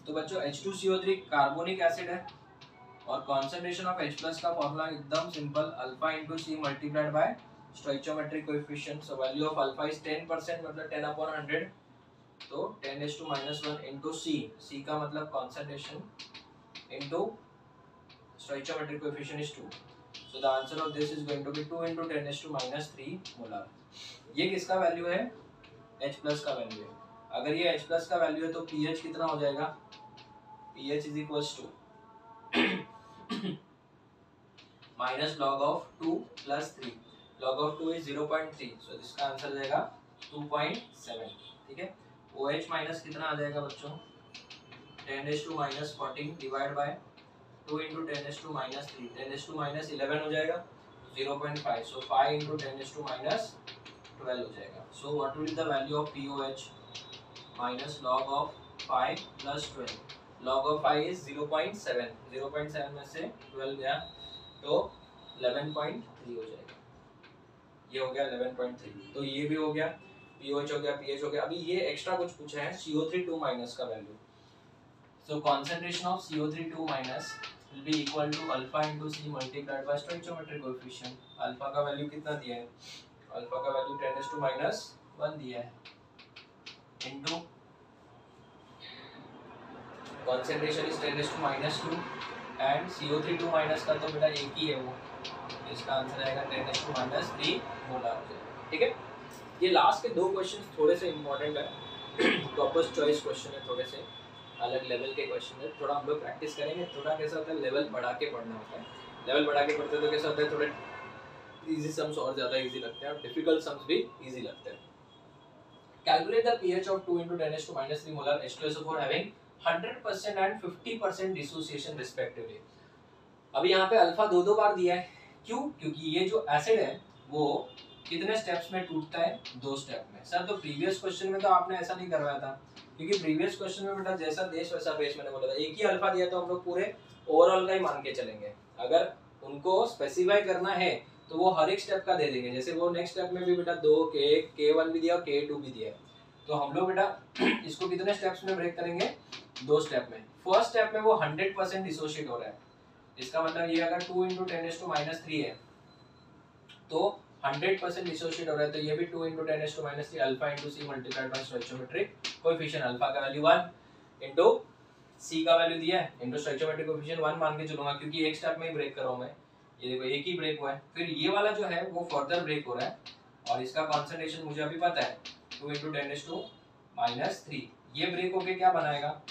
तो बच्चों H2CO3 कार्बोनिक एसिड है, और concentration of H plus का फॉर्मूला एकदम simple, alpha into C multiplied by stoichiometric coefficient. So value of alpha is 10%, मतलब 10/100, तो 10⁻⁻1 into C का मतलब concentration into stoichiometric coefficient is 2. So the answer of this is going to be 2 into 10⁻³ molar. ये किसका value है? H plus का value है। अगर ये H प्लस का वैल्यू है तो pH कितना हो जाएगा? pH is equals to minus log of 2 plus 3. log of 2 is 0.3, so इसका आंसर आ जाएगा 2.7। ठीक है, OH माइनस कितना आ जाएगा बच्चों? 10⁻⁻14 डिवाइड बाय 2 into 10⁻³ 10⁻11 हो जाएगा, 0.5, so 5 into 10⁻12 हो जाएगा। So what will be the value of POH minus log of 5 plus 12? log of 5 is 0.7, 0.7 में से 12 गया तो 11.3 हो जाएगा। ये हो गया 11.3, तो ये भी हो गया, POH हो गया, pH हो गया। अभी ये एक्स्ट्रा कुछ पूछा है, CO3 2- का value. So concentration of CO3 2- will be equal to alpha into C multiplied by stoichiometric coefficient। Alpha का वैल्यू कितना दिया है? अल्फा का वैल्यू 10⁻1 दिया है, into concentration is 10⁻2 and CO3 2- का तो बेटा एक ही है वो, इसका आंसर आएगा 10⁻³ मोलर हो जाएगा। ठीक है, ये लास्ट के दो क्वेश्चन थोड़े से इंपॉर्टेंट है, टॉपर्स चॉइस क्वेश्चन है, थोड़े से अलग लेवल के क्वेश्चन है। थोड़ा हम लोग प्रैक्टिस करेंगे, थोड़ा कैसा होता है लेवल बढ़ा के पढ़ना होता है। लेवल बढ़ा के पढ़ते तो कैसा होता है, थोड़े इजी सम्स और ज़्यादा इजी लगते हैं और डिफिकल्ट सम्स भी इजी लगते हैं। Calculate the pH of 2 into 10⁻³ molar H2SO4 having 100% and 50% dissociation respectively. अभी यहाँ पे अल्फा दो बार दिया है, क्यों? क्योंकि ये जो एसिड है वो कितने स्टेप्स में टूटता है? 2 स्टेप में। सर तो प्रीवियस क्वेश्चन में तो आपने ऐसा नहीं करवाया था, क्योंकि प्रीवियस क्वेश्चन में बेटा जैसा देश वैसा बेस मैंने बोला था, एक ही अल्फा दिया तो हम लोग पूरे ओवरऑल का ही मान के चलेंगे। अगर उनको स्पेसिफाई करना है तो वो हर एक स्टेप का दे देंगे। जैसे वो नेक्स्ट स्टेप में भी बेटा 2 K1 भी दिया और K2 भी दिया है, तो हम लोग बेटा इसको कितने स्टेप्स में ब्रेक करेंगे? 2 स्टेप में। फर्स्ट स्टेप में वो 100% डिसोशिएट हो रहा है, इसका मतलब ये अगर 2 into 10⁻³ है तो 100% डिसोशिएट हो रहा है, तो ये भी 2 into 10⁻³ alpha into C multiplied by stoichiometric coefficient. Alpha का वैल्यू 1 इंटू सी का वैल्यू दिया है इंटू स्टोइचोमेट्रिक कोएफिशिएंट 1 मान के चलूंगा, क्योंकि एक स्टेप में ही ब्रेक कर रहा हूं मैं। ये देखो एक ही ब्रेक हुआ है, फिर ये वाला जो है वो फर्दर ब्रेक हो रहा है और इसका कॉन्सेंट्रेशन मुझे अभी पता है 2 into 10⁻³ ये ब्रेक होके क्या बनाएगा?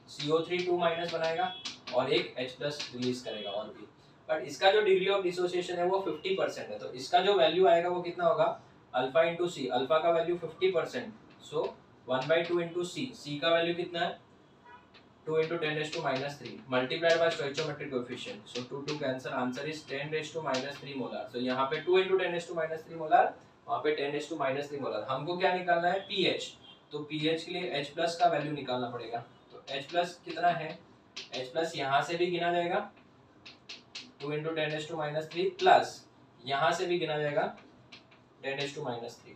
CO3 2- बनाएगा और एक H+ रिलीज करेगा और भी। बट इसका जो डिग्री ऑफ डिसोसिएशन है वो 50% है, तो इसका जो वैल्यू आएगा वो कितना होगा? Alpha into C. अल्फा का value 50%, so 1/2 into C. C का वैल्यू कितना है? 2 into 10⁻³ multiplied by stoichiometric coefficient, so 2 cancel, answer is 10⁻³ molar. So यहाँ पे 2 into 10⁻³ मोलर, वहाँ पे 10⁻³ मोलर। हमको क्या निकालना है? pH। तो pH के लिए H+ का वैल्यू निकालना पड़ेगा। तो H+ कितना है? H+ यहाँ से भी गिना जाएगा 2 into 10⁻³ प्लस यहाँ से भी गिना जाएगा 10⁻³।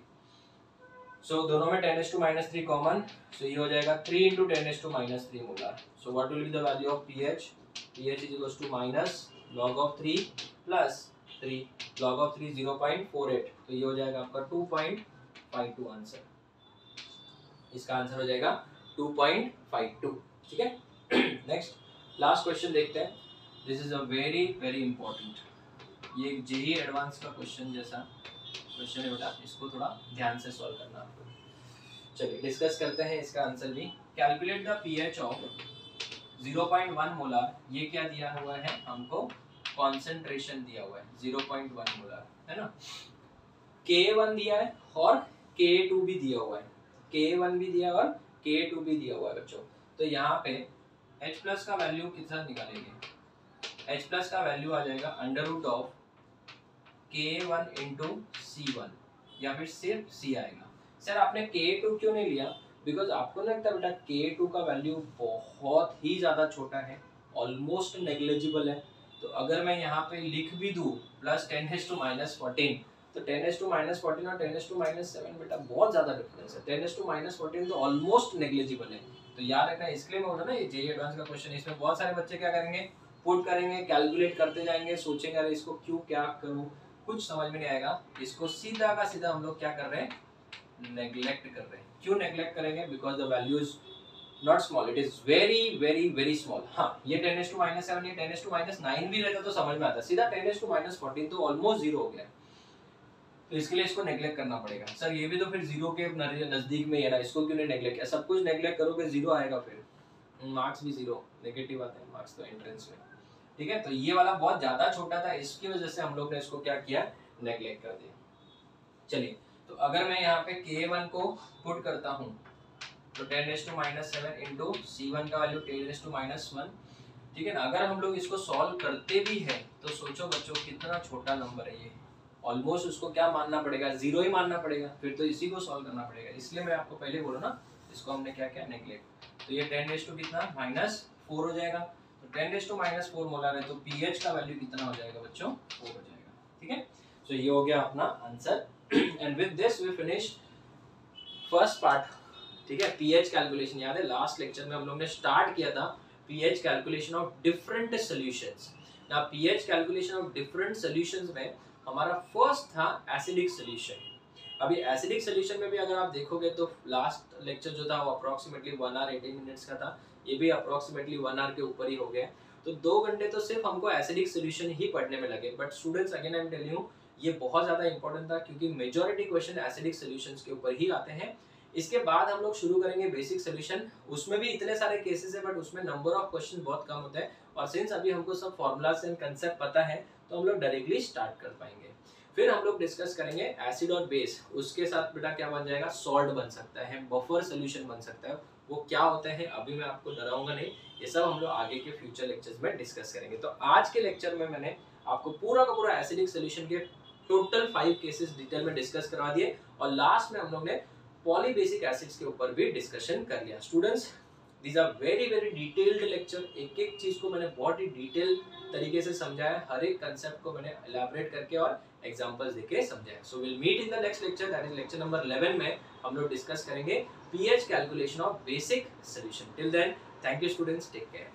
सो दोनों में 10⁻³ कॉमन, सो ये हो जाएगा 3 into 10⁻³ molar. So what will be the value of pH? pH is equals to minus log of 3 plus 3, log of 3 0.48, तो ये हो जाएगा आपका 2.52 आंसर। इसका आंसर हो जाएगा 2.52। ठीक है, नेक्स्ट लास्ट क्वेश्चन देखते हैं। This is a very very important, ये एक जेईई एडवांस का क्वेश्चन जैसा क्वेश्चन है बेटा, इसको थोड़ा ध्यान से सॉल्व करना आपको। चलिए डिस्कस करते हैं इसका आंसर भी। Calculate the pH of 0.1 molar, ये क्या दिया हुआ है हमको? कॉन्सेंट्रेशन दिया हुआ है 0.1 मोलर, है ना। K1 दिया है और K2 भी दिया हुआ है, K1 भी दिया और K2 भी दिया हुआ है बच्चों। तो यहाँ पे H+ का वैल्यू कितना निकालेंगे? H+ का वैल्यू आ जाएगा √of K1 into C1, या फिर सिर्फ C आएगा। सर आपने K2 क्यों नहीं लिया? बिकॉज आपको लगता है बेटा K2 का वैल्यू बहुत ही ज्यादा छोटा है, ऑलमोस्ट नेग्लिजिबल है। तो अगर मैं यहाँ पे लिख भी दूं प्लस 10⁻14, तो 10⁻14 और 10⁻7 बेटा बहुत ज्यादा डिफरेंस है। 10⁻14 तो ऑलमोस्ट नेग्लिजिबल है। तो याद रखना, इसके लिए मैं बोला ना ये जेईई एडवांस का क्वेश्चन, इसमें बहुत सारे बच्चे क्या करेंगे, पुट करेंगे, कैलकुलेट करते जाएंगे, सोचेंगे अरे इसको क्यों क्या करूं, कुछ समझ में नहीं आएगा। इसको सीधा का सीधा हम लोग क्या कर रहे हैं, नेग्लेक्ट कर रहे हैं। क्यों नेग्लेक्ट करेंगे? Because the value is not small, it is very very very small. हाँ, ये 10⁻⁻⁷, ये 10⁻⁹ भी रहता तो समझ में आता, सीधा 10⁻⁻14 तो ऑलमोस्ट जीरो हो गया, तो इसके लिए इसको नेग्लेक्ट करना पड़ेगा। सर ये भी तो फिर जीरो के नजदीक में है ना, इसको क्यों नहीं नेग्लेक्ट किया? सब कुछ नेग्लेक्ट करोगे जीरो आएगा, फिर मार्क्स भी जीरो, नेगेटिव आते हैं मार्क्स तो एंट्रेंस में। ठीक है, तो ये वाला बहुत ज्यादा छोटा था, इसकी वजह से हम लोग ने इसको क्या किया, नेग्लेक्ट कर दिया। चलिए, तो अगर मैं यहाँ पे K1 को पुट करता हूँ तो 10⁻⁷ इंटू C1 का वैल्यू 10⁻⁻1। ठीक है ना, अगर हम लोग इसको सॉल्व करते भी हैं तो सोचो बच्चों कितना छोटा नंबर है ये, ऑलमोस्ट उसको क्या मानना पड़ेगा, जीरो ही मानना पड़ेगा, फिर तो इसी को सॉल्व करना पड़ेगा। इसलिए मैं आपको पहले बोला ना, इसको हमने क्या किया, नेग्लेक्ट। तो ये 10 कितना -4 हो जाएगा, तो 10⁻⁴ मोलर है, तो पीएच का वैल्यू कितना हो जाएगा बच्चों, 4 हो जाएगा। ठीक है, तो ये हो गया अपना answer. And with this we finish first part. ठीक है, पीएच कैलकुलेशन। याद है लास्ट लेक्चर में हम लोग ने स्टार्ट किया था pH calculation of different solutions. ना pH calculation of different solutions में हमारा फर्स्ट था एसिडिक सॉल्यूशन। अभी एसिडिक सॉल्यूशन में भी अगर आप देखोगे तो लास्ट लेक्चर जो था वो अप्रोक्सीमेटली 1 आवर 18 मिनट्स का था, ये भी अप्रोक्सीमेटली 1 आवर के ऊपर ही हो गया। तो 2 घंटे तो सिर्फ हमको एसिडिक सॉल्यूशन ही पढ़ने में लगे। But students, again I am telling you, ये बहुत ज्यादा इंपॉर्टेंट था क्योंकि मेजॉरिटी क्वेश्चन एसिडिक सॉल्यूशंस के ऊपर ही आते हैं। इसके बाद हम लोग शुरू करेंगे बेसिक सॉल्यूशन, उसमें भी इतने सारे केसेस है बट उसमें नंबर ऑफ क्वेश्चन बहुत कम होते हैं। और सिंस अभी हमको सब फॉर्मूलाज एंड कंसेप्ट पता है तो हम लोग डायरेक्टली स्टार्ट कर पाएंगे। फिर हम लोग डिस्कस करेंगे एसिड और बेस, उसके साथ बेटा क्या बन जाएगा, सॉल्ट बन सकता है, बफर सॉल्यूशन बन सकता है। वो क्या होते हैं अभी मैं आपको डराऊंगा नहीं, ये सब हम लोग आगे के फ्यूचर लेक्चर्स में डिस्कस करेंगे। तो आज के लेक्चर में मैंने आपको पूरा का पूरा एसिडिक सॉल्यूशन के टोटल 5 केसेस डिटेल में डिस्कस करवा दिए और लास्ट में हम लोग ने पॉलीबेसिक एसिड्स के ऊपर भी डिस्कशन कर लिया। Students, these are very very detailed lecture, एक एक चीज को मैंने बहुत ही डिटेल तरीके से समझाया, हर एक कंसेप्ट को मैंने एलैबोरेट करके और एग्जांपल्स देके समझाया। So will meet in the next lecture, that is lecture number 11 में हम लोग डिस्कस करेंगे pH calculation of basic solution. Till then, thank you students, take care.